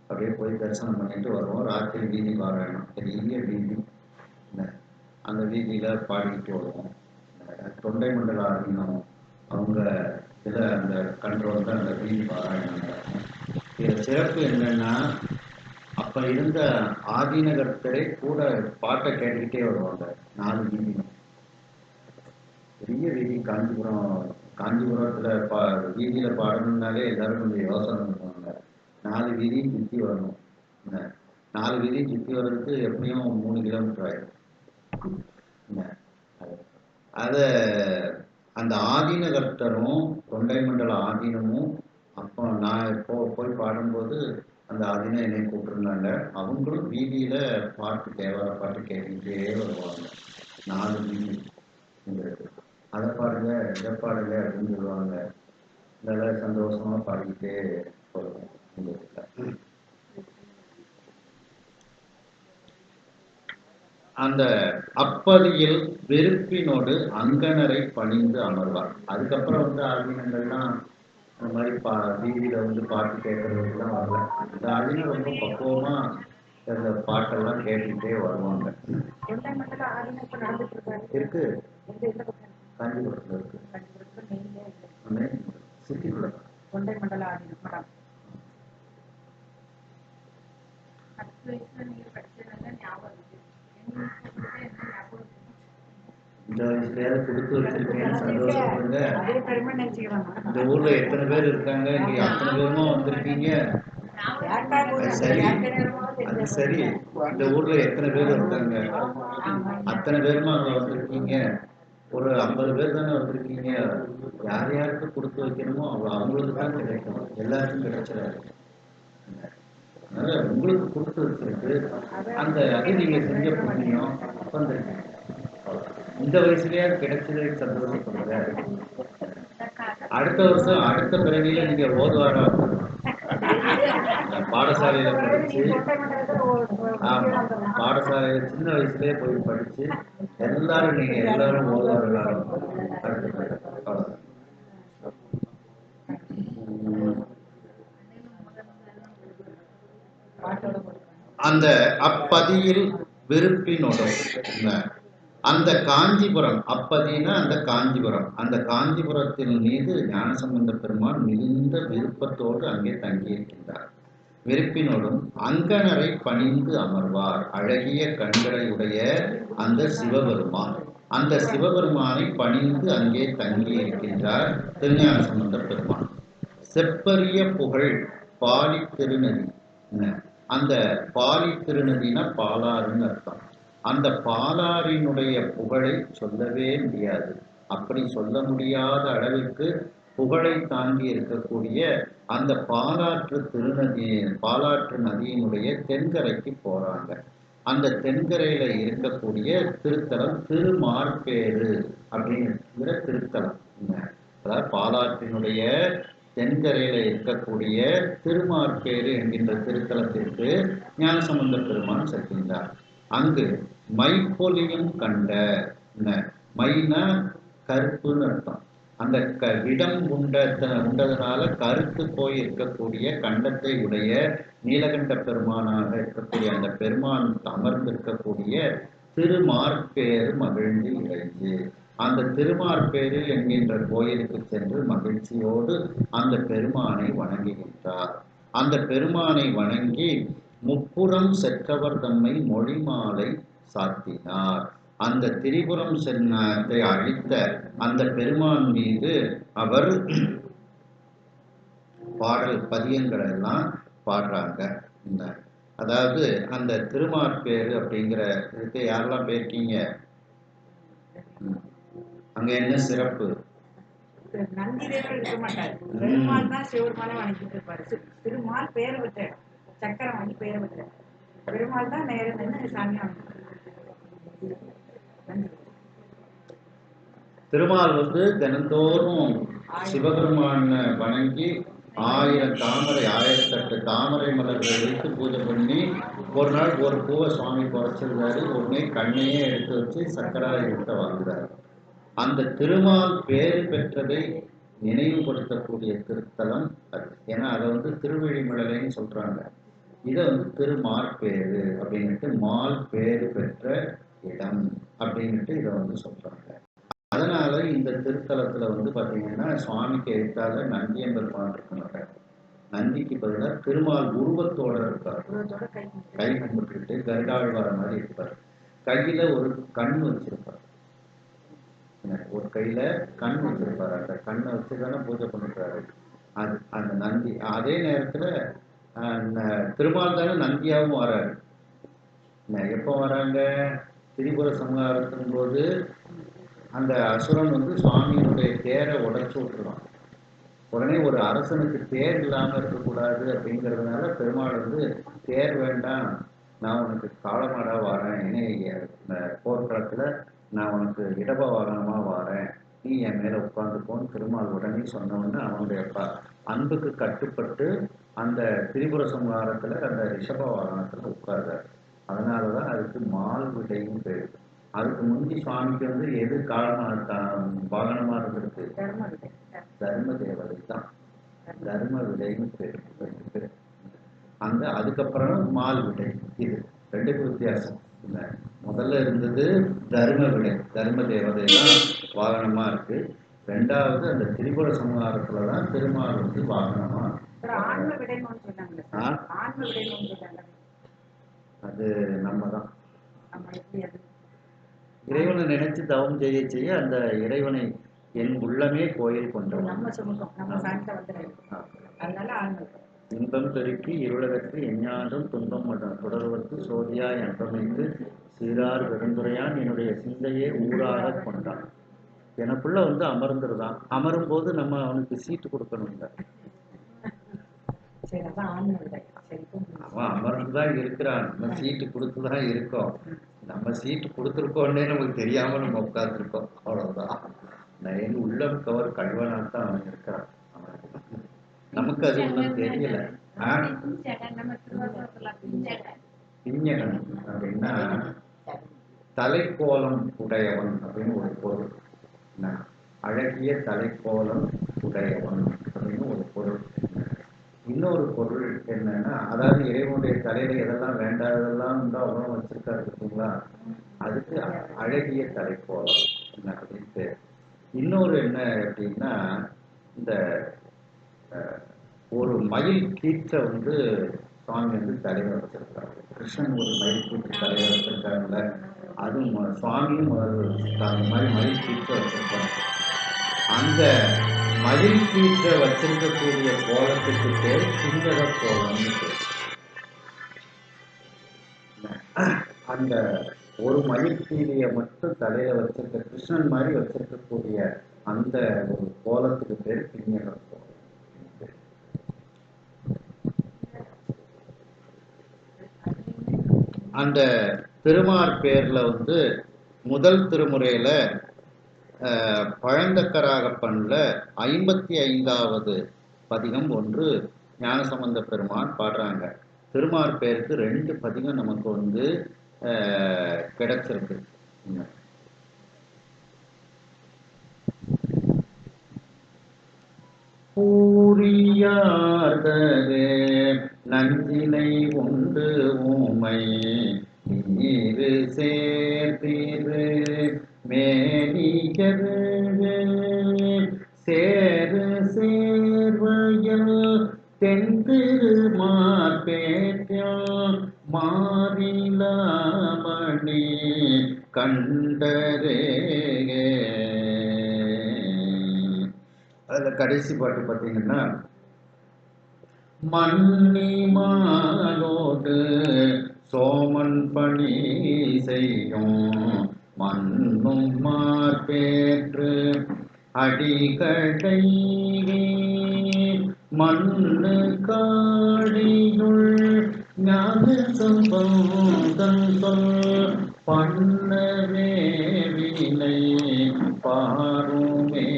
அப்படியே போய் தரிசனம் பண்ணிட்டு வருவோம். ராத்திரி வீதி பாராயணம், பெரிய வீதி, அந்த வீதியில் பாடிக்கிட்டு வருவோம். தொண்டை மண்டல ஆதீனம் அவங்க இதில் அந்த கண்ட்ரோல் தான் அந்த வீதி பாராயணம் நடக்கும். இதில் சிறப்பு என்னன்னா, அப்போ இருந்த ஆதீனகர்த்தரை கூட பாட்டை கேட்டுக்கிட்டே வருவாங்க. 4 வீதி, பெரிய வீதி. காஞ்சிபுரத்தில் வீதியில் பாடணுன்னாலே எல்லாரும் கொஞ்சம் யோசனை பண்ணுவாங்க. 4 வீதியும் சுற்றி வரணும். 4 வீதியும் சுற்றி வர்றதுக்கு எப்படியும் 3 கிலோமீட்டர் ஆயிடும். அதை அந்த ஆதீனகர்த்தரும் தொண்டை மண்டல ஆதீனமும் அப்போ நான் போய் பாடும்போது அந்த ஆதீனம் என்னை கூப்பிட்டுருந்தாங்க. அவங்களும் வீதியில் பாட்டு, தேவார பாட்டு கேட்டுக்கிட்டே வருவாங்க. 4 வீதி, அதை பாடுங்க இதை பாடுங்க அப்படின்னு சொல்லுவாங்க. நல்லா சந்தோஷமாக பாடிக்கிட்டே வருவோம். அந்த அப்பதியில் வெறுப்பினோடு அங்கணரை பணிந்து அமர்வார். அதுக்கப்புறம் ஆதீனங்கள்லாம் அந்த மாதிரி வீதியில் பாட்டு கேட்கறதுலாம் வரல. இந்த ஆதீனம் ரொம்ப பக்குவமாக இந்த பாட்டெல்லாம் கேட்டுக்கிட்டே வருவாங்க. இருக்கு, காஞ்சிபுரத்தில் இருக்கு, சிட்டிக்குள்ள தொண்டை மண்டல ஆதீனம். இந்த வயசுலயாவது கொடுத்து வச்சிருக்கேன்னு சந்தோஷப்படுங்க. இந்த ஊர்ல எத்தனை பேர் இருக்காங்க, இங்க அத்தனை பேருமா வந்திருக்கீங்க. சரி, அது சரி. இந்த ஊர்ல எத்தனை பேர் இருக்காங்க, அத்தனை பேருமா அங்க வந்திருக்கீங்க. ஒரு 50 பேர் தானே வந்திருக்கீங்க. யார் யாருக்கு கொடுத்து வைக்கணுமோ அவங்களுக்கு தான் கிடைக்கும், எல்லாருக்கும் கிடைச்சிடாது. அதனால உங்களுக்கு கொடுத்து வச்சிருக்கு. அந்த அது நீங்க செஞ்ச புண்ணியம் வந்திருக்கீங்க. இந்த வயசுலயாவது கிடைச்சதே சந்தோஷப்படுங்க. அடுத்த வருஷம் அடுத்த பிறவியில நீங்க ஓதுவாரா பாடசாலையில படிச்சு, ஆமா, பாடசாலையில சின்ன வயசுலயே போய் படிச்சு எல்லாரும் நீங்க எல்லாரும் ஓதுவார்களா அடுத்த. அந்த அப்பதியில் விருப்பினோடும் அந்த காஞ்சிபுரம், அப்பதினா அந்த காஞ்சிபுரம், அந்த காஞ்சிபுரத்தின் மீது ஞானசம்பந்த பெருமான் மிகுந்த விருப்பத்தோடு அங்கே தங்கியிருக்கின்றார். விருப்பினோடும் அங்கணரை பணிந்து அமர்வார். அழகிய கண்களை உடைய அந்த சிவபெருமான், அந்த சிவபெருமானை பணிந்து அங்கே தங்கி இருக்கின்றார் திருஞான சம்பந்த பெருமான். செப்பரிய புகழ் பாலி திருநதி, அந்த பாலி திருநதினா பாலாறுன்னு அர்த்தம். அந்த பாலாறினுடைய புகழை சொல்லவே முடியாது. அப்படி சொல்ல முடியாத அளவிற்கு புகழை தாங்கி இருக்கக்கூடிய அந்த பாலாற்று நதியினுடைய தென்கரைக்கு போறாங்க. அந்த தென்கரையில இருக்கக்கூடிய திருத்தலம் திருமார்பேறு அப்படிங்கிற திருத்தலம். அதாவது பாலாற்றினுடைய தென்கரையில இருக்கக்கூடிய திருமார்பேறு என்கின்ற திருத்தலத்திற்கு ஞானசம்பந்த பெருமான் செல்கின்றார். அங்கு மைப்பொலியும் கண்ட, மைனா கருப்புன்னு அர்த்தம். அந்த விடம் உண்டதனால கருத்து போய் இருக்கக்கூடிய கண்டத்தை உடைய நீலகண்ட பெருமானாக இருக்கக்கூடிய அந்த பெருமான் அமர்ந்திருக்கக்கூடிய திருமார்பேறு மகிழ்ந்து இறைஞ்சு, அந்த திருமார்பேறு என்கின்ற கோயிலுக்கு சென்று மகிழ்ச்சியோடு அந்த பெருமானை வணங்குகின்றார். அந்த பெருமானை வணங்கி முப்புறம் செற்றவர் தம்மை மொழிமாலை சாத்தினார். அந்த திரிபுரம் சென்னத்தை அழித்த அந்த பெருமான் மீது அவர் பாடல் பதியங்கள் எல்லாம் பாடுறாங்க. அதாவது அந்த திருமார்பேறு அப்படிங்கிற இதுக்கு யாரெல்லாம் போயிருக்கீங்க? அங்க என்ன சிறப்பு? நந்திதேவர் இருக்க மாட்டார், பெருமாள் தான் சிவருமானை வணங்கிட்டு இருப்பாரு. திருமால் பேரை விட்டு சக்கரம் வாங்கி பேரை விட்டு பெருமாள் தான் நேரம் நின்று சாமி வணங்கிட்டு. திருமால் தினந்தோறும் சிவபெருமான வணங்கி 1000 தாமரை 1008 தாமரை மலர்கள் வைத்து பூஜை பண்ணி ஒரு நாள் ஒரு பூவை சுவாமி குறைச்சிருந்தாரு. உடனே கண்ணையே எடுத்து வச்சு சக்கராயுதத்தை வாங்குறாரு. அந்த திருமால் பேறு பெற்றதை நினைவுபடுத்தக்கூடிய திருத்தலம் அது. ஏன்னா அதை திருவெழிமலைன்னு சொல்றாங்க. இதை திருமார்பேறு அப்படின்னுட்டு மால் பேறு பெற்ற இடம் அப்படின்னுட்டு இதை சொல்றாங்க. அதனால இந்த திருத்தலத்துல பாத்தீங்கன்னா சுவாமிக்கு எழுத்தால நந்தியம் பெருமான் இருக்க மாட்டார். நந்திக்கு பதிலாக திருமால் உருவத்தோட இருப்பார். கை கும்பிட்டு கருடாழ்வார மாதிரி இருப்பார். கையில ஒரு கண் வச்சிருப்பார். ஒரு கையில கண் வச்சிருப்பாரு. அந்த கண்ணை வச்சுதானே பூஜை பண்ணிருக்காரு. அது அந்த நந்தி. அதே நேரத்துல திருமால் தானே நந்தியாவும் வராரு. எப்போ வராங்க? திரிபுர சம்ஹாரத்தின் போது அந்த அசுரன் சுவாமியினுடைய தேரை உடைச்சு விட்டுருவான். உடனே ஒரு அரசனுக்கு தேர் இல்லாம இருக்கக்கூடாது அப்படிங்கிறதுனால பெருமாள் தேர் வேண்டாம், நான் உனக்கு காளமாடா வாரேன், என்னை போர்க்களத்துல நான் உனக்கு இடப வாகனமா வாரேன், நீ என் மேல உட்கார்ந்துக்கோன்னு திருமால் உடனே சொன்னவொன்னு அவனுடைய அன்புக்கு கட்டுப்பட்டு அந்த திரிபுர சம்ஹாரத்துல அந்த ரிஷப வாகனத்துல உட்கார்றாரு. அதனாலதான் அதுக்கு மால் விடையும் பேரு. அதுக்கு முந்தி சுவாமிக்கு எது வாகனமா இருந்திருக்கு? தர்ம தேவதை தான். தர்ம விடைன்னு பேரு. அந்த அதுக்கப்புறம் மால் விடை. இது ரெண்டுக்கும் வித்தியாசம். முதல்ல இருந்தது தர்ம விடை, தர்ம தேவதை தான் வாகனமா இருக்கு. ரெண்டாவது அந்த திரிபுர சம்ஹாரத்துலதான் திருமால் வாகனமா. அது நம்ம தான் இறைவனை நினைச்சு தவம் செய்ய செய்ய அந்த இறைவனை என் உள்ளமே கோயில் கொண்டவன். இன்பம் பெருக்கி இருளகற்கு எஞ்ஞான்றும் துன்பம் தொடர்வதற்கு சோதியாய் அன்பமைத்து சீரார் பெருந்துரையான் என்னுடைய சிந்தையே ஊராக கொண்டான். எனக்குள்ள அமர்ந்துருதான். அமரும் போது நம்ம அவனுக்கு சீட்டு கொடுக்கணுங்க. அவன் அமர்ந்துதான் இருக்கிறான், நம்ம சீட்டு கொடுத்துதான் இருக்கோம். நம்ம சீட்டு கொடுத்துருக்கோன்னே நமக்கு தெரியாம நம்ம உட்கார்ந்துருக்கோம், அவ்வளவுதான். என் உள்ளம் கவர் கல்வனாத்தான் அவன் இருக்கிறான். நமக்கு அது ஒன்றும் தெரியல. பிஞ்சகன் அப்படின்னா தலைக்கோலம் உடையவன் அப்படின்னு ஒரு பொருள். அழகிய தலைக்கோலம் உடையவன் அப்படின்னு ஒரு பொருள். இன்னொரு பொருள் என்னன்னா, அதாவது இறைவனுடைய தலையில எதெல்லாம் வேண்டாததெல்லாம் உணவு வச்சிருக்காரு பார்த்தீங்களா, அதுக்கு அழகிய தலைக்கோலம் அப்படின்ட்டு. இன்னொரு என்ன அப்படின்னா, இந்த ஒரு மயில் கீற்றை சுவாமி தலைவர் வச்சிருக்காரு. கிருஷ்ணன் ஒரு மயில் கீற்று தலைவர் வச்சிருக்காருல்ல, அதுவும் சுவாமியும் அந்த மாதிரி மயில் கீற்றை வச்சிருக்காரு. அந்த மயில் கீற்றை வச்சிருக்கக்கூடிய கோலத்துக்கு பேர் பிஞ்சக கோலம்னு பேர். அந்த ஒரு மயில் கீழிய மட்டும் தலையில வச்சிருக்க கிருஷ்ணன் மாதிரி வச்சிருக்கக்கூடிய அந்த ஒரு கோலத்துக்கு பேர் பிஞ்சக கோலம். அந்த திருமார் பேர்ல முதல் திருமுறையில பழந்தக்கராகப்பன்ல 55வது பதிகம் ஒன்று ஞானசம்பந்த பெருமான் பாடுறாங்க. திருமார் பேருக்கு 2 பதிகம் நமக்கு வந்து கிடைச்சிருக்கு. பூரியார்தரே நஞ்சினை உண்டு ஊமை நீரு சேர்த்தீரு மேனிகரு சேரு சேர்வையல் தென்திருமார்பேற்றில் மாறிலாமணி கண்டரே. அதில் கடைசி பாட்டு பார்த்தீங்கன்னா, மன்னி மாலோடு சோமன் பணி செய்யும் மண்ணும் மார்பேற்று அடிகடை மண்ணு காடியுள் ஞான சம்பந்தம் சொல் பண்ணவே வினை பாருமே.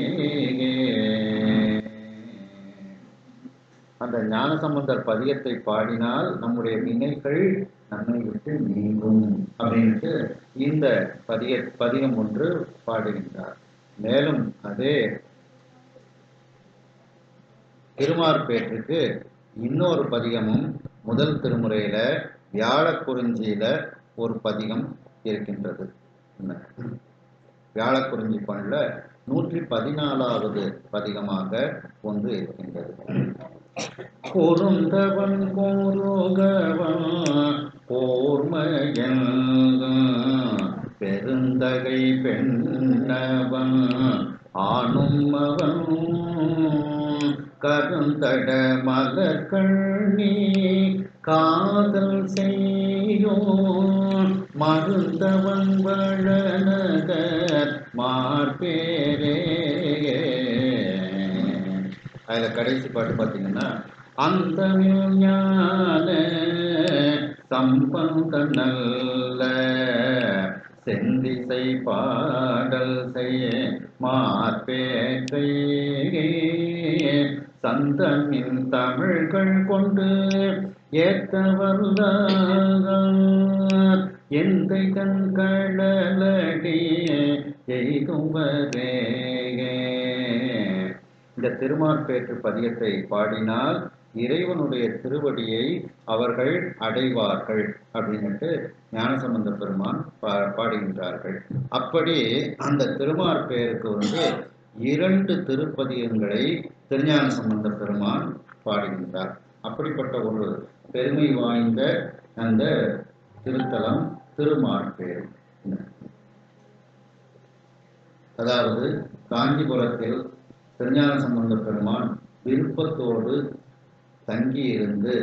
அந்த ஞானசம்பந்தர் பதியத்தை பாடினால் நம்முடைய வினைகள் நம்மை விட்டு நீங்கும் அப்படின்ட்டு இந்த பதிகம் ஒன்று பாடுகின்றார். மேலும் அதே திருமார்பேற்றுக்கு இன்னொரு பதிகமும் முதல் திருமுறையில வியாழக்குறிஞ்சியில ஒரு பதிகம் இருக்கின்றது. வியாழக்குறிஞ்சி பண்ணல 114வது பதிகமாக ஒன்று இருக்கின்றது. பொருந்தவன் கோருகவன் போர்மயன் பெருந்தகை பெண்ணவன் ஆணும் அவன் கருந்தட மலர்கண்ணி காதல் செய்யோன் மருந்தவன் வளநகர் மார்பேரே. அதில் கடைசி பாட்டு பார்த்தீங்கன்னா, அந்த ஞான சம்பந்த நல்ல செந்திசை பாடல் செய்ய மார்பேற்றை சந்தமின் தமிழ்கள் கொண்டு ஏற்றவல்ல எந்தை கண்களடி எய்துவரே. இந்த திருமார்பேற்று பதியத்தை பாடினால் இறைவனுடைய திருவடியை அவர்கள் அடைவார்கள் அப்படின்னுட்டு ஞானசம்பந்த பெருமான் பாடுகின்றார்கள். அப்படி அந்த திருமார்பேருக்கு வந்து 2 திருப்பதிகங்களை திருஞான சம்பந்த பெருமான் பாடுகின்றார். அப்படிப்பட்ட ஒரு பெருமை வாய்ந்த அந்த திருத்தலம் திருமார்பேர். அதாவது காஞ்சிபுரத்தில் திருஞான சம்பந்த பெருமான் விருப்பத்தோடு தங்கியிருந்து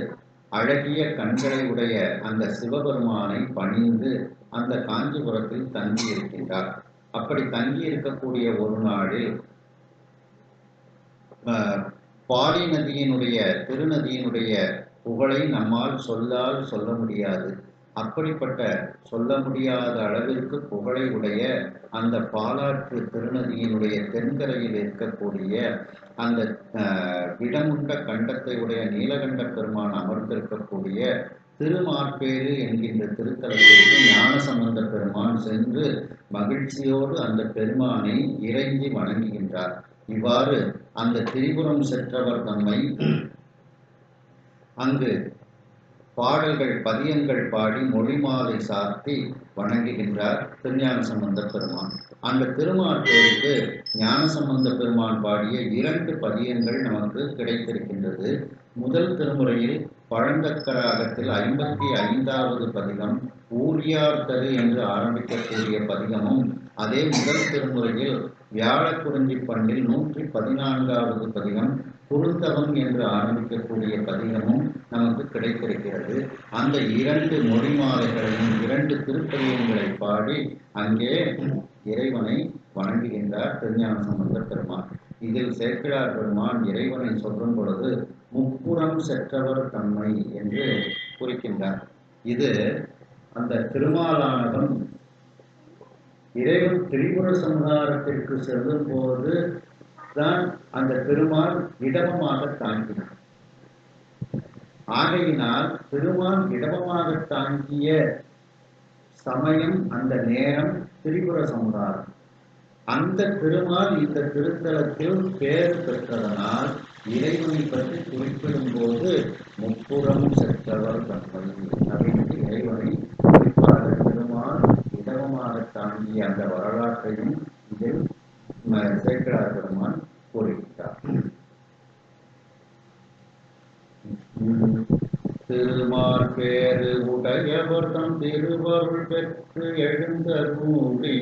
அழகிய கண்களை உடைய அந்த சிவபெருமானை பணிந்து அந்த காஞ்சிபுரத்தில் தங்கி இருக்கின்றார். அப்படி தங்கி இருக்கக்கூடிய ஒரு நாளில் பாடி நதியினுடைய திருநதியினுடைய புகழை நம்மால் சொல்ல முடியாது. அப்படிப்பட்ட சொல்ல முடியாத அளவிற்கு புகழை உடைய அந்த பாலாற்று திருநதியினுடைய தென்கரையில் இருக்கக்கூடிய அந்த விடமுண்ட கண்டத்தை உடைய நீலகண்ட பெருமான் அமர்ந்திருக்கக்கூடிய திருமார்பேறு என்கின்ற திருத்தலத்திற்கு ஞானசம்பந்த பெருமான் சென்று மகிழ்ச்சியோடு அந்த பெருமானை இறைஞ்சி வணங்குகின்றார். இவ்வாறு அந்த திரிபுரம் சென்றவர் தம்மை அங்கு பாடல்கள் பதியங்கள் பாடி மொழி மாலை சாத்தி வணங்குகின்றார் திருஞான சம்பந்த பெருமான். அந்த திருமார்பேருக்கு ஞானசம்பந்த பெருமான் பாடிய 2 பதியங்கள் நமக்கு கிடைத்திருக்கின்றது. முதல் திருமுறையில் பழந்தக்கராகத்தில் 55வது பதிகம் ஊரியார்தரு என்று ஆரம்பிக்கக்கூடிய பதிகமும், அதே முதல் திருமுறையில் வியாழக்குறிஞ்சி பண்ணில் 114வது பதிகம் குறுந்தவன் என்று ஆரம்பிக்கக்கூடிய பதிகமும் நமக்கு கிடைத்திருக்கிறது. அந்த 2 மொழிமாலைகளையும் 2 திருப்பதிகங்களை பாடி அங்கே இறைவனை வணங்குகின்றார் திருஞான சம்பந்த பெருமான். இதில் சேக்கிழார் பெருமான் இறைவனை சொல்லும் பொழுது முப்புறம் செற்றவர் தன்மை என்று குறிக்கின்றார். இது அந்த திருமாலானவன் இறைவன் திரிபுர சம்ஹாரத்திற்கு செல்லும் போது தான் அந்த பெருமாள் இடமமாக தாங்கினார். ஆகையினால் திருமால் இடமமாக தாங்கிய சமயம் அந்த நேரம் திரிபுர சம்ஹாரம். அந்த திருமால் இந்த திருத்தலத்தில் பேர் பெற்றதனால் இறைவனை பற்றி குறிப்பிடும் போது முப்புறம் சென்றவர் தங்கள் அப்படின்னு இறைவனை குறிப்பாக திருமால் இடமமாக தாங்கிய அந்த வரலாற்றையும் இதில் சேக்கிழார் பெருமான் கூறுகிறார். திருமால் பேரு உடையவர் தம் திருவருள் பெற்று எழுந்தருளி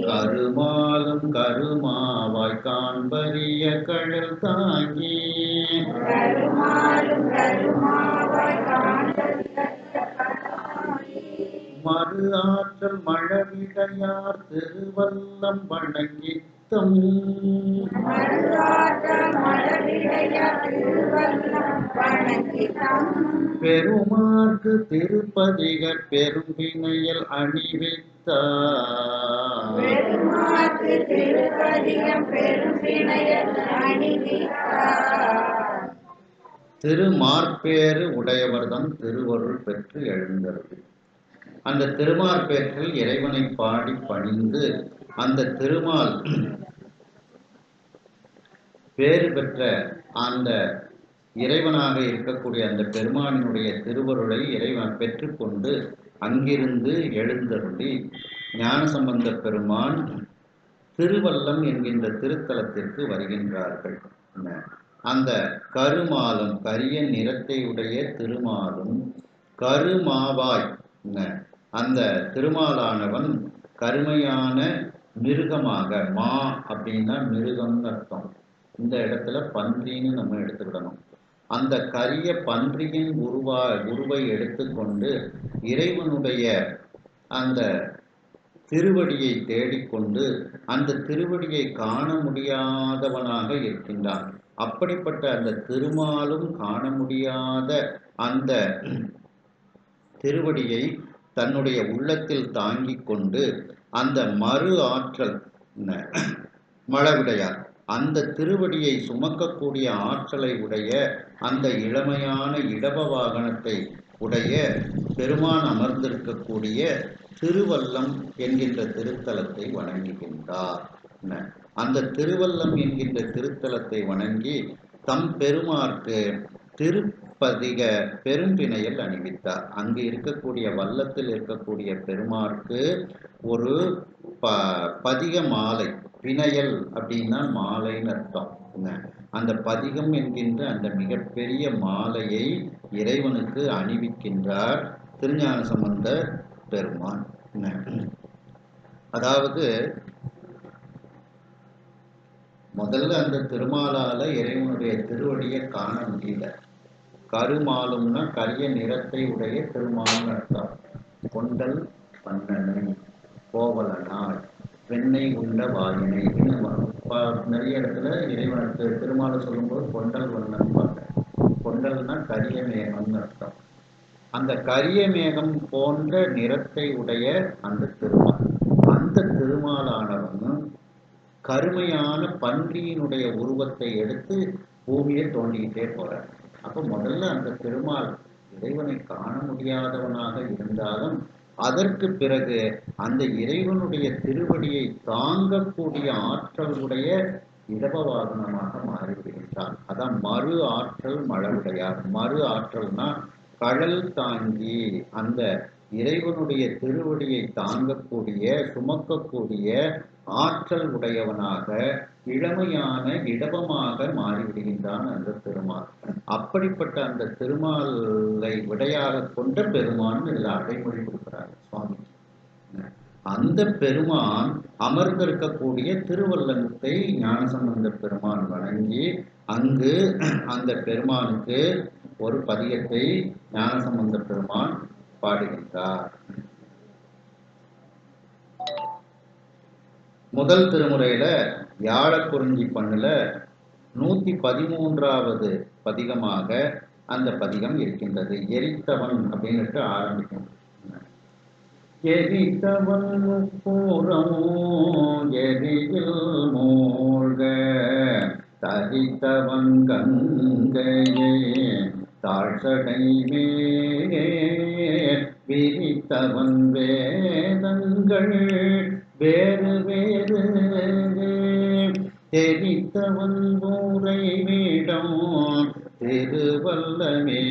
கருமாலும் கருமாவாய் காண்பரிய கடல் தாங்கி மறு ஆற்றல் மழவிடையார் திருவல்லம் வணங்கித்தம் பெருமாற்கு திருப்பதிகர் பெரும்பிணையல் அணிவித்தார். திருமார்பேறு உடையவர்தம் திருவருள் பெற்று எழுந்தருளி. அந்த திருமார்பேற்றில் இறைவனை பாடி பணிந்து அந்த திருமால் பேறு பெற்ற அந்த இறைவனாக இருக்கக்கூடிய அந்த பெருமானினுடைய திருவருளை இறைவன் பெற்றுக்கொண்டு அங்கிருந்து எழுந்தருளி ஞானசம்பந்த பெருமான் திருவல்லம் என்கின்ற திருத்தலத்திற்கு வருகின்றார்கள். அந்த கருமாலும் கரிய நிறத்தை உடைய திருமாலும் கருமாவாய் அந்த திருமாலானவன் கருமையான மிருகமாக, மா அப்படின்னா மிருகம்னு அர்த்தம். இந்த இடத்துல பன்றின்னு நம்ம எடுத்துக்கிடணும். அந்த கரிய பன்றியின் உருவை எடுத்துக்கொண்டு இறைவனுடைய அந்த திருவடியை தேடிக்கொண்டு அந்த திருவடியை காண முடியாதவனாக இருக்கின்றான். அப்படிப்பட்ட அந்த திருமாலும் காண முடியாத அந்த திருவடியை தன்னுடைய உள்ளத்தில் தாங்கிக் கொண்டு அந்த மறு ஆற்றல் மழவிடையார் அந்த திருவடியை சுமக்கக்கூடிய ஆற்றலை உடைய அந்த இளமையான இடப வாகனத்தை உடைய பெருமான் அமர்ந்திருக்கக்கூடிய திருவல்லம் என்கின்ற திருத்தலத்தை வணங்குகின்றார். அந்த திருவல்லம் என்கின்ற திருத்தலத்தை வணங்கி தம் பெருமாற்கு திருப்பதிக பெரும்பிணையல் அணிவித்தார். அங்கு இருக்கக்கூடிய வல்லத்தில் இருக்கக்கூடிய பெருமாற்கு ஒரு பதிக மாலை, பிணையல் அப்படின்னா மாலைன்னு அர்த்தம். அந்த பதிகம் என்கின்ற அந்த மிகப்பெரிய மாலையை இறைவனுக்கு அணிவிக்கின்றார் திருஞான சம்பந்த பெருமான். அதாவது முதல்ல அந்த திருமாலால இறைவனுடைய திருவடியை காண முடியல. கருமாலும்னா கரிய நிறத்தை உடைய திருமால்னு அர்த்தம். கொண்டல் பண்ணனை கோவலனாய் வெண்ணை உண்ட வாயினை நிறைய இடத்துல இறைவனுக்கு திருமாலை சொல்லும்போது கொண்டல் வண்ணன் பார்க்க. கொண்டல்னா கரிய மேகம்னு அர்த்தம். அந்த கரிய மேகம் போன்ற நிறத்தை உடைய அந்த திருமால், அந்த திருமாலானவன் கருமையான பன்றியினுடைய உருவத்தை எடுத்து பூமியை தோண்டிக்கிட்டே போறார். அப்ப முதல்ல அந்த திருமால் இறைவனை காண முடியாதவனாக இருந்தாலும் அதற்கு பிறகு அந்த இறைவனுடைய திருவடியை தாங்கக்கூடிய ஆற்றலுடைய இடப வாகனமாக மாறிவிடுகின்றான். அதான் மறு ஆற்றல் மழவுடையார். மறு ஆற்றல்னா கடல் தாங்கி அந்த இறைவனுடைய திருவடியை தாங்கக்கூடிய சுமக்கக்கூடிய ஆற்றல் உடையவனாக இளமையான இடபமாக மாறிவிடுகின்றான் அந்த திருமால். அப்படிப்பட்ட அந்த திருமாலை விடையாக கொண்ட பெருமான் இதில் அடைமொழி கொடுக்கிறார் சுவாமி. அந்த பெருமான் அமர்ந்திருக்கக்கூடிய திருவல்லத்தை ஞானசம்பந்த பெருமான் வணங்கி அங்கு அந்த பெருமானுக்கு ஒரு பதிகத்தை ஞானசம்பந்த பெருமான் பாடுகின்றார். முதல் திருமுறையில யாழக்குறிஞ்சி பண்ணுல 113வது பதிகமாக அந்த பதிகம் இருக்கின்றது. எரித்தவன் அப்படின்னுட்டு ஆரம்பிக்கும். எரித்தவன் பூரமோ எரியில் மூழ்க தரித்தவன் கங்கையே தாழ்சடை மேல் விரித்தவன் வேதங்கள் வேறு வேறு தெரித்தவன் ஊரை வீடம் திருவல்லமே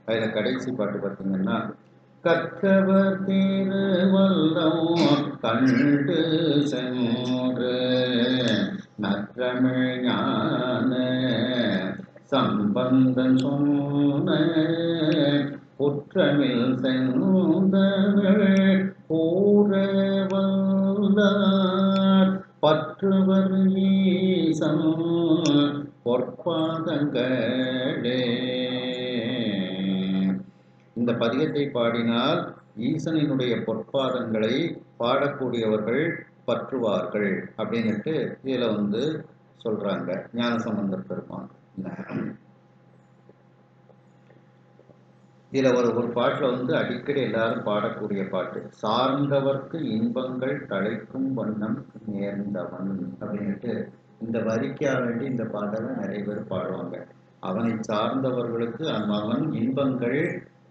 அதுல கடைசி பாட்டு பார்த்தீங்கன்னா கற்றவர் திருவல்லம் கண்டு சென்று நற்றமிழ் ஞான சம்பந்தன் சொன்ன குற்றமில் செந்தமிழ் கூறவல்லார் பற்றுவர் ஈசன் பொற்பாதங்களே. இந்த பதிகத்தை பாடினால் ஈசனினுடைய பொற்பாதங்களை பாடக்கூடியவர்கள் பற்றுவார்கள் அப்படின்னுட்டு இதுல சொல்றாங்க ஞானசம்பந்த பெருமான். இதுல ஒரு பாட்டுல அடிக்கடி எல்லாரும் பாடக்கூடிய பாட்டு, சார்ந்தவர்க்கு இன்பங்கள் தழைக்கும் வண்ணம் நேர்ந்தவன் அப்படின்னுட்டு இந்த வரிக்காக வேண்டி இந்த பாடலை நிறைய பேர் பாடுவாங்க. அவனை சார்ந்தவர்களுக்கு அவன் இன்பங்கள்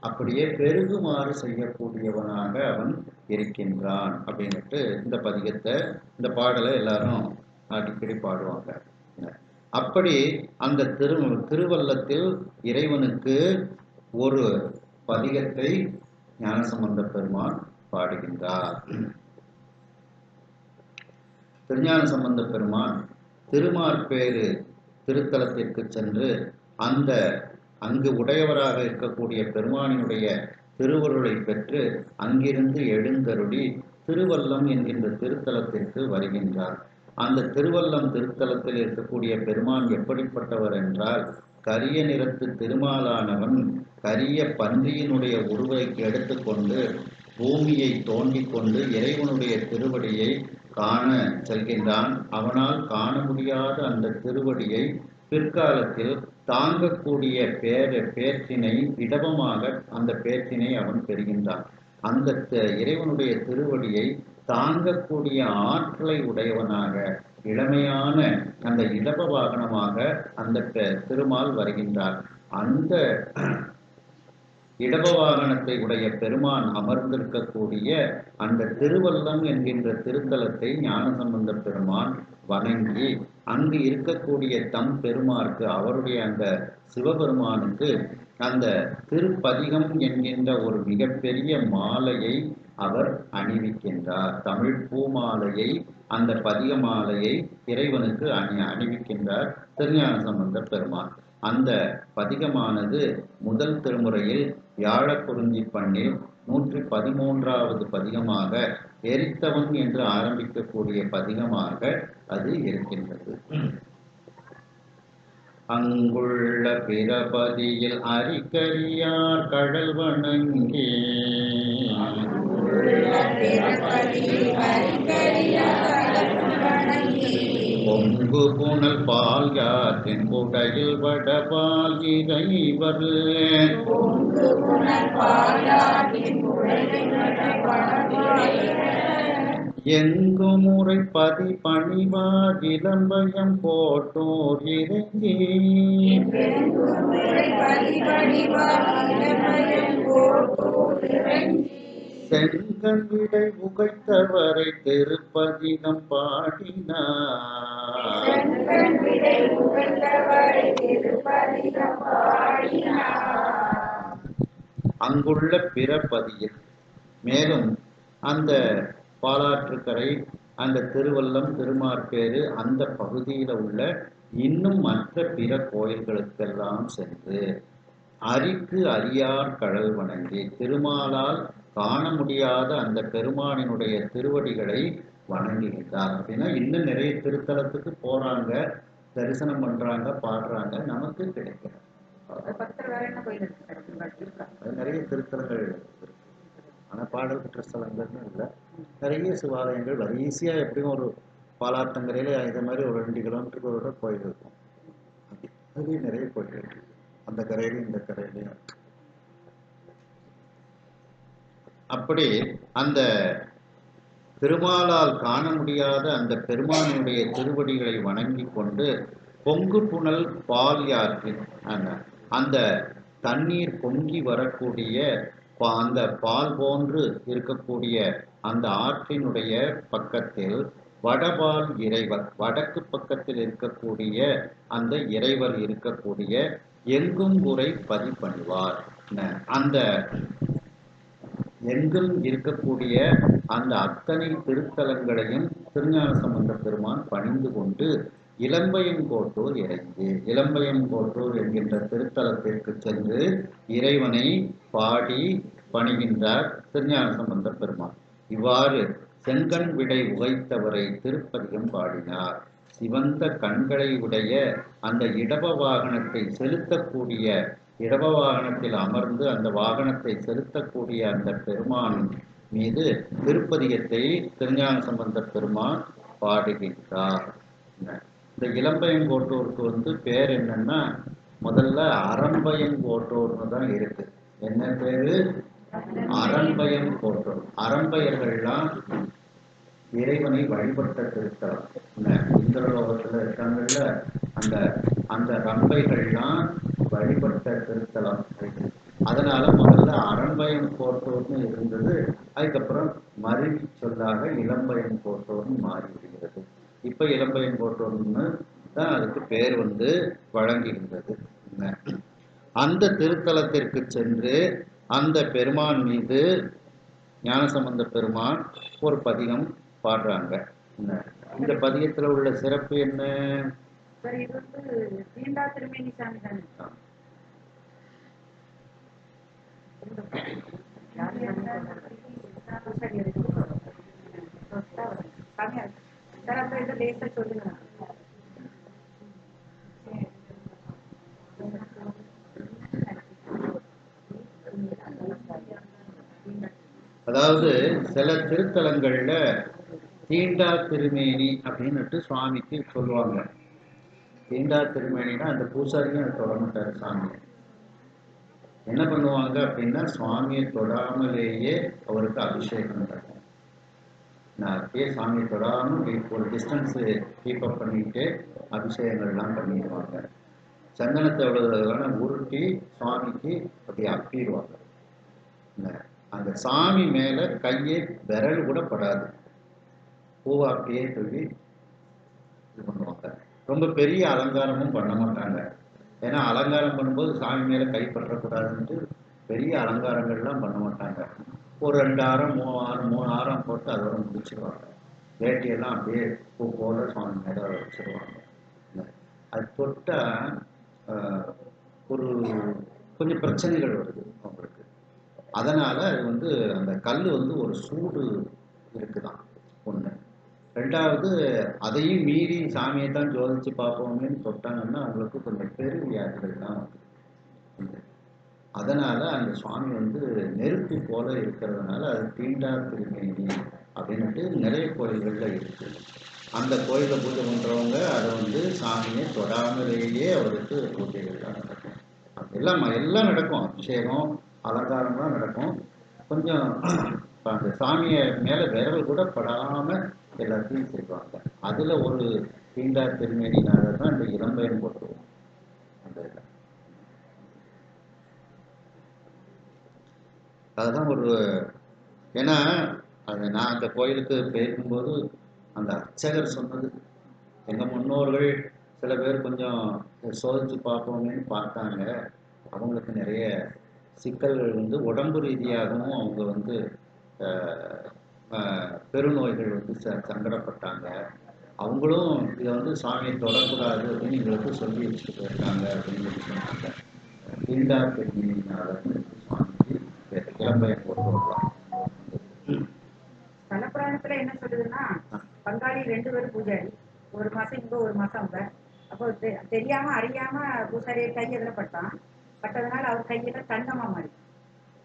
அப்படியே பெருகுமாறு செய்யக்கூடியவனாக அவன் இருக்கின்றான் அப்படின்னுட்டு இந்த பதிகத்தை இந்த பாடலை எல்லாரும் அடிக்கடி பாடுவாங்க. அப்படி அந்த திருவல்லத்தில் இறைவனுக்கு ஒரு பதிகத்தை ஞானசம்பந்த பெருமான் பாடுகின்றார். திருஞான சம்பந்த பெருமான் திருமார்பேறு திருத்தலத்திற்கு சென்று அங்கு உடையவராக இருக்கக்கூடிய பெருமானினுடைய திருவருளை பெற்று அங்கிருந்து எழுந்தருளி திருவல்லம் என்கின்ற திருத்தலத்திற்கு வருகின்றார். அந்த திருவல்லம் திருத்தலத்தில் இருக்கக்கூடிய பெருமான் எப்படிப்பட்டவர் என்றால், கரிய நிறத்து திருமாலானவன் கரிய பன்றியினுடைய உருவை எடுத்துக்கொண்டு பூமியை தோண்டி கொண்டு இறைவனுடைய திருவடியை காண செல்கின்றான். அவனால் காண முடியாத அந்த திருவடியை பிற்காலத்தில் தாங்கக்கூடிய பேற்றினை இடபமாக அந்த பேற்றினை அவன் பெறுகின்றான். அந்த இறைவனுடைய திருவடியை தாங்கக்கூடிய ஆற்றலை உடையவனாக இளமையான அந்த இடப வாகனமாக அந்த திருமால் வருகின்றார். அந்த இடப வாகனத்தை உடைய பெருமான் அமர்ந்திருக்கக்கூடிய அந்த திருவல்லம் என்கின்ற திருத்தலத்தை ஞானசம்பந்த பெருமான் வணங்கி அங்கு இருக்கக்கூடிய தம் பெருமாருக்கு, அவருடைய அந்த சிவபெருமானுக்கு அந்த திருப்பதிகம் என்கின்ற ஒரு மிகப்பெரிய மாலையை அவர் அணிவிக்கின்றார். தமிழ் பூமாலையை, அந்த பதிக மாலையை இறைவனுக்கு அணிவிக்கின்றார் திருஞான சம்பந்த பெருமான். அந்த பதிகமானது முதல் திருமுறையில் வியாழக்குறிஞ்சி பண்ணில் 113வது பதிகமாக எரித்தவன் என்று ஆரம்பிக்கக்கூடிய பதிகமாக அது இருக்கின்றது. அங்குள்ள பிரபதியில் அரிக்கரியார் கடல் வணங்கி பொங்கு புனல் பால் யாற்றின் குடையில் வடபால் இறைவர் எங்கு முறை பதி பணிவார் இளம்பயம் போட்டோர் இறங்கி செங்கன் விடை உகைத்தவரை திருப்பதிகம் பாடினார். அங்குள்ள பிறப்பதியில் மேலும் அந்த பாலாற்றுக்கரை, அந்த திருவல்லம், திருமார்பேறு அந்த பகுதியில் உள்ள இன்னும் மற்ற பிற கோயில்களுக்கெல்லாம் சென்று அரிக்கு அரியார் கடல் வணங்கி திருமாலால் காண முடியாத அந்த பெருமானினுடைய திருவடிகளை வணங்குகின்றார். அப்படின்னா இன்னும் நிறைய திருத்தலத்துக்கு போறாங்க, தரிசனம் பண்றாங்க, பாடுறாங்க, நமக்கு கிடைக்கிறது. நிறைய திருத்தலங்கள் இருக்கு. ஆனால் பாடல் பெற்ற ஸ்தலங்கள்னு இல்லை. நிறைய சிவாலயங்கள் வரிசையாக எப்படியும் ஒரு பாலாத்தங்கரையில் இது மாதிரி ஒரு 2 கிலோமீட்டருக்கு ஒரு கோயில் இருக்கும். அதுலேயும் நிறைய கோயில் இருக்கு, அந்த கரையிலையும் இந்த கரையிலையும். அப்படி அந்த திருமாலால் காண முடியாத அந்த பெருமானுடைய திருவடிகளை வணங்கி கொண்டு பொங்கு புனல் பால் யாற்றின் அந்த தண்ணீர் பொங்கி வரக்கூடிய அந்த பால் போன்று இருக்கக்கூடிய அந்த ஆற்றினுடைய பக்கத்தில் வடபால் இறைவர், வடக்கு பக்கத்தில் இருக்கக்கூடிய அந்த இறைவர் இருக்கக்கூடிய எங்கும் உரை பதிபணிவார். அந்த எங்கும் இருக்கக்கூடிய அந்த அத்தனை திருத்தலங்களையும் திருஞான சம்பந்த பெருமான் பணிந்து கொண்டு இளம்பையங்கோட்டூர் இறங்கி, இளம்பையங்கோட்டூர் என்கின்ற திருத்தலத்திற்கு சென்று இறைவனை பாடி பணிகின்றார் திருஞான சம்பந்த பெருமான். இவ்வாறு செங்கண் விடை உகைத்தவரை திருப்பதிகம் பாடினார். சிவந்த கண்களை உடைய அந்த இடப வாகனத்தை செலுத்தக்கூடிய, இடப வாகனத்தில் அமர்ந்து அந்த வாகனத்தை செலுத்தக்கூடிய அந்த பெருமான் மீது திருப்பதிகத்தை திருஞான சம்பந்த பெருமான் பாடுகின்றார். இந்த இளம்பையங்கோட்டூருக்கு பேர் என்னன்னா, முதல்ல அரம்பையங்கோட்டூர்னு தான் இருக்கு. என்ன பேரு? அரம்பையங்கோட்டூர். அரம்பையர்கள்லாம் இறைவனை வழிபட்ட திருத்தலம். இந்திரலோகத்துல இருக்காங்கல்ல, அந்த அந்த ரம்பைகள்லாம் வழிபட்ட திருத்தலம். அதனால முதல்ல அரம்பையங்கோட்டூர்னு இருந்தது. அதுக்கப்புறம் மருவி சொல்லாக இளம்பையங்கோட்டூர்னு மாறி விடுகிறது. இப்ப இளம்பையங்கோட்டூர்னு தான் அதுக்கு பேர் வழங்கியிருந்தது. அந்த திருத்தலத்திற்கு சென்று அந்த பெருமான் மீது ஞானசம்பந்த பெருமான் ஒரு பதிகம் பாடுறாங்க. இந்த பதிகத்துல உள்ள சிறப்பு என்ன? அதாவது சில திருத்தலங்கள்ல தீண்டா திருமேனி அப்படின்னுட்டு சுவாமிக்கு சொல்லுவாங்க. தீண்டா திருமேனினா அந்த பூசாரியும் அதை தொட மாட்டாரு. சாமி என்ன பண்ணுவாங்க அப்படின்னா, சுவாமியை தொடாமலேயே அவருக்கு அபிஷேகம் நடக்கும். நான் அப்படியே சாமியை தொடாமல் ஒரு டிஸ்டன்ஸு கீப்அப் பண்ணிட்டு அபிஷேகங்கள்லாம் பண்ணிடுவாங்க. சந்தனத்தை எவ்வளோ உருட்டி சுவாமிக்கு அப்படி அப்பிடுவாங்க. அந்த சாமி மேல கையை விரல் கூட படாது, பூவா அப்படியே சொல்லி இது பண்ணுவாங்க. ரொம்ப பெரிய அலங்காரமும் பண்ண மாட்டாங்க. ஏன்னா அலங்காரம் பண்ணும்போது சாமி மேல கை பற்றக்கூடாதுன்ட்டு பெரிய அலங்காரங்கள்லாம் பண்ண மாட்டாங்க. ஒரு 2 ஆரம் 3 ஆரம் போட்டு அதோட முடிச்சிருவாங்க. வேட்டியெல்லாம் அப்படியே பூ போல சுவாமி மேல வச்சிருவாங்க. அது தொட்டா ஒரு கொஞ்சம் பிரச்சனைகள் வருது அவங்களுக்கு. அதனால அது அந்த கல் ஒரு சூடு இருக்குதான் ஒண்ணு. ரெண்டாவது, அதையும் மீறி சாமியை தான் ஜோதிச்சு பார்ப்போமேன்னு தொட்டாங்கன்னா அவங்களுக்கு கொஞ்சம் பெருவியாதிகள் தான் வந்து. அதனால அந்த சுவாமி நெருப்பு போல இருக்கிறதுனால அது தீண்டா திருமேனி அப்படின்ட்டு நிறைய கோயில்கள்ல இருக்கு. அந்த கோயிலை பூஜை பண்றவங்க அதை சாமியை தொடாமலேயே அவருக்கு பூஜைகள்லாம் நடக்கும். எல்லாம் நடக்கும். அபிஷேகம் அலங்காரம்லாம் நடக்கும். கொஞ்சம் அந்த சாமியை மேல விரல் கூட படாம எல்லாத்தையும் செய்வாங்க. அதுல ஒரு தீண்டா திருமேனினால தான் இந்த இளம்பையன் போட்டுருவோம். அந்த அதுதான் ஏன்னா நான் அந்த கோயிலுக்கு போயிருக்கும்போது அந்த அர்ச்சகர் சொன்னது, எங்க முன்னோர்கள் சில பேர் கொஞ்சம் சோதிச்சு பார்ப்போமேன்னு பார்த்தாங்க. அவங்களுக்கு நிறைய சிக்கல்கள் உடம்பு ரீதியாகவும் அவங்க பெருநோய்கள் சங்கடப்பட்டாங்க. அவங்களும் இதை சாமியை தொடக்கூடாது அப்படின்னு எங்களுக்கு சொல்லி வச்சுட்டு போயிருக்காங்க அப்படின்னு சொன்னாங்க. தீண்டா திருமேனினால சுவாமிக்கு இளம்பையன் போட்டு வரலாம். தலப்புராணத்துல என்ன சொல்லுதுன்னா, பங்காளி 2 பேரும் பூஜாரி, ஒரு மாசம் இங்க ஒரு மாசம் அங்க. அப்போ தெரியாம அறியாம பூசாரிய கை எதில் பட்டதுனால அவர் கையில தங்கமா மாறி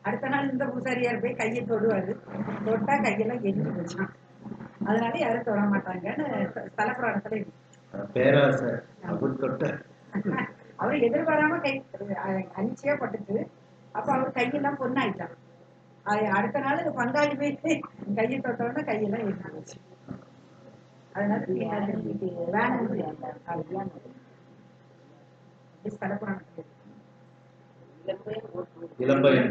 அடுத்த நாள் இந்த பூசாரியார் போய் கையை தொடுவாரு, தொட்டா கையெல்லாம் எரிஞ்சு போச்சான். அதனால யாரும் தொட மாட்டாங்கன்னு ஸ்தல புராணத்துல இருக்கு. பேராசை அவர் தொட்ட அவரு எதிர்பாராம கை அனிச்சையா பட்டுச்சு. அப்ப அவர் கையெல்லாம் பொண்ணாயிட்டான். அடுத்த நாள் பங்காளி போய் கையை தொட்டோன்னா கையெல்லாம் எரிஞ்சு போச்சு. அதனால ஸ்தல புராணத்துல இளம்பயம்.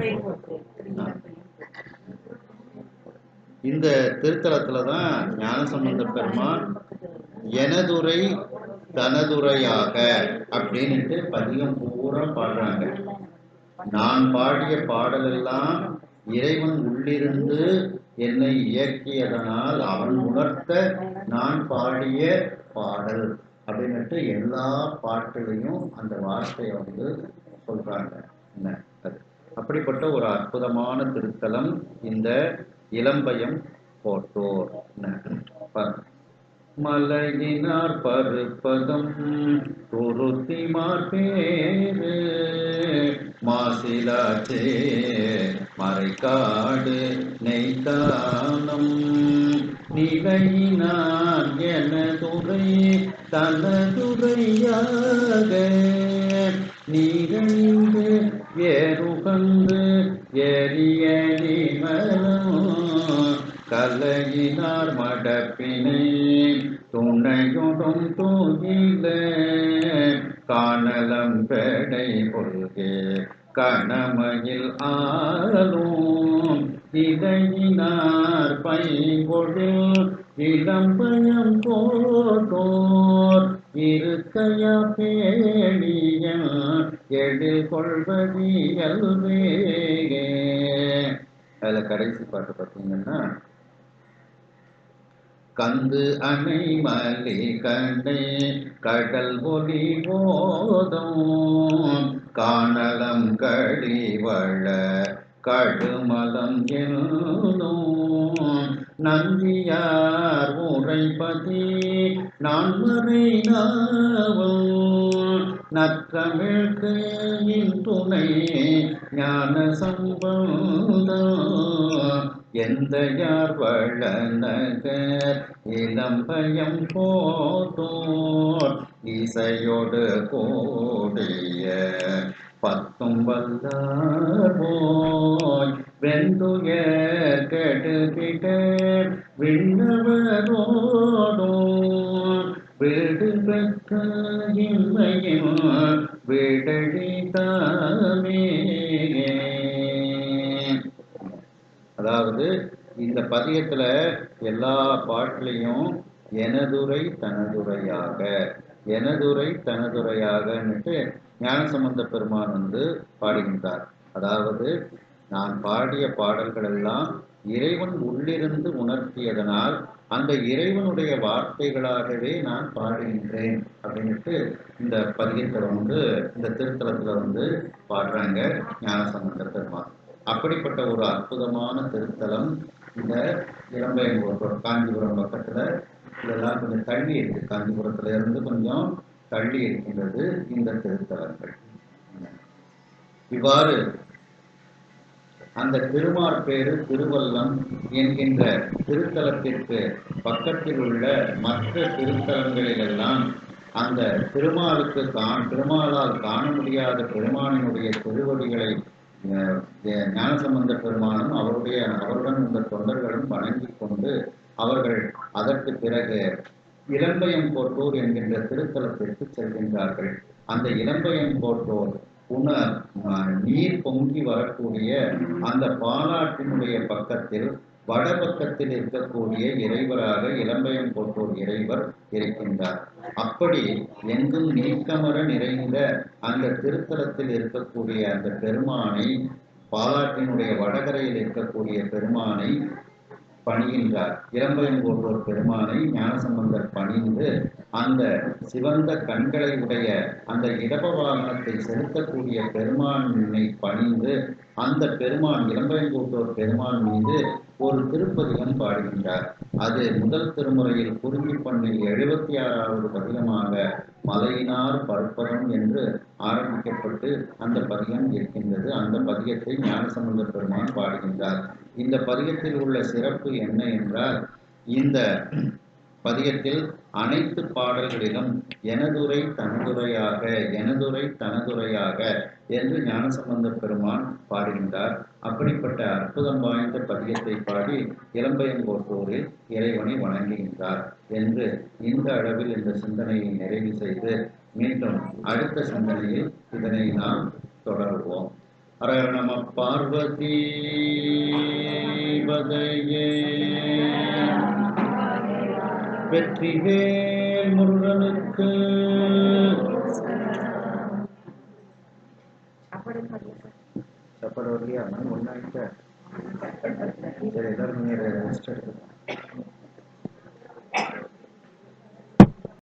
இந்த திருத்தலத்துலதான் ஞானசம்பந்த பெருமான் எனதுரை தனதுரையாக அப்படின்ட்டு பதிகம் பூரா பாடுறாங்க. நான் பாடிய பாடல் எல்லாம் இறைவன் உள்ளிருந்து என்னை இயக்கியதனால் அவன் உணர்த்த நான் பாடிய பாடல் அப்படின்னுட்டு எல்லா பாட்டுலையும் அந்த வார்த்தையை சொல்றாங்க. என்ன அது அப்படிப்பட்ட ஒரு அற்புதமான திருத்தலம் இந்த இளம்பயம் கோட்டூர். மலையினார் பருப்பதம் துருத்திமார் பேரு மாசிலாச்சே மறைக்காடு நெய்தானம் நிலையினார் எனதுரை தனதுரையாக நீரணிந்து ஏறுகந்து எரியலிமலம் கலையினார் மடப்பினை துணையுடும் தூயில காணலம் பெடை கொள்கே கணமையில் ஆளும் இதையினார் பைங்கொழில் இளம்பயம் கோட்டோர் இருக்கையா பேணிய எடுகொள்வதியல்வே. அதுல கடைசி பாட்டு பார்த்தீங்கன்னா கந்து அணை மலி கண்டை கடல் ஒலி போதும் காணலம் கழிவள கடுமலம் என்னும் நந்தியார் உரைப்பதி நான்மறை நாவல் நற்றமிழ்க்கு துணை ஞான சம்பந்தம் எந்த யார் வளநகர் இளம்பயம் போதோர் இசையோடு கூடிய பத்தும் வல்லார்போய் வெந்துயர் கெடுகிட விண்ணவரோடும் வீடு பெற்ற இன்மையும் வீடழிதாமே. அதாவது இந்த பதியத்துல எல்லா பாட்டிலையும் எனதுரை தனதுரையாக எனதுரை தனதுரையாகன்னுட்டு ஞானசம்பந்த பெருமான் பாடுகின்றார். அதாவது நான் பாடிய பாடல்கள் எல்லாம் இறைவன் உள்ளிருந்து உணர்த்தியதனால் அந்த இறைவனுடைய வார்த்தைகளாகவே நான் பாடுகின்றேன் அப்படின்ட்டு இந்த பதியத்துல இந்த திருத்தலத்துல பாடுறாங்க ஞானசம்பந்த பெருமான். அப்படிப்பட்ட ஒரு அற்புதமான திருத்தலம் இந்த இளம்பயங்கோட்டூர் காஞ்சிபுரம் பக்கத்துல. இதெல்லாம் கொஞ்சம் தள்ளி இருக்கு, காஞ்சிபுரத்துல இருந்து கொஞ்சம் தள்ளி இருக்கின்றது இந்த திருத்தலங்கள். இவ்வாறு அந்த திருமார்பேறு திருவல்லம் என்கின்ற திருத்தலத்திற்கு பக்கத்தில் உள்ள மற்ற திருத்தலங்களிலெல்லாம் அந்த திருமாலால் காண முடியாத பெருமானினுடைய திருவடிகளை ஞானசம்பந்த பெருமானும் அவருடன் இந்த தொண்டர்களும் வணங்கி கொண்டு அவர்கள் அதற்கு பிறகு இளம்பயம் கோட்டூர் என்கின்ற திருத்தலத்திற்கு செல்கின்றார்கள். அந்த இளம்பயம் கோட்டூர் நீர் பொங்கி வரக்கூடிய அந்த பாலாற்றினுடைய பக்கத்தில் வடபக்கத்தில் இருக்கக்கூடிய இறைவராக இளம்பயம் கோட்டூர் இறைவர் இருக்கின்றார். அப்படி எங்கும் நீக்கமர நிறைந்த அந்த திருத்தலத்தில் இருக்கக்கூடிய அந்த பெருமானை, பாலாற்றினுடைய வடகரையில் இருக்கக்கூடிய பெருமானை பணிகின்றார். இளம்பயம் கோட்டூர் பெருமானை ஞானசம்பந்தர் பணிந்து அந்த சிவந்த கண்களை உடைய அந்த இடப வாகனத்தை செலுத்தக்கூடிய பெருமானை பணிந்து அந்த பெருமான் இளம்பயங்கோட்டூர் பெருமான் மீது ஒரு திருப்பதிகம் பாடுகின்றார். அது முதல் திருமுறையில் குறிஞ்சி பண்ணில் 76வது பதிகமாக மலையினார் பற்பரம் என்று ஆரம்பிக்கப்பட்டு அந்த பதிகம் இருக்கின்றது. அந்த பதிகத்தை ஞானசம்பந்த பெருமான் பாடுகின்றார். இந்த பதிகத்தில் உள்ள சிறப்பு என்ன என்றால், இந்த பதிகத்தில் அனைத்து பாடல்களிலும் எனதுரை தனதுரையாக எனதுரை தனதுரையாக என்று ஞானசம்பந்த பெருமான் பாடுகின்றார். அப்படிப்பட்ட அற்புதம் வாய்ந்த பதிகத்தை பாடி இளம்பயங்கோட்டூரில் இறைவனை வணங்குகின்றார் என்று இந்த அளவில் இந்த சிந்தனையை நிறைவு செய்து மீண்டும் அடுத்த சிந்தனையில் இதனை நாம் தொடருவோம். ஹர நம பார்வதி பதையே. வெற்றிவேல் முருகனுக்கு. சாப்பாடு வரலையா? மணி 1 ஆயிட்ட. சரி, எல்லாரும் ரெஸ்ட் எடுக்கணும்.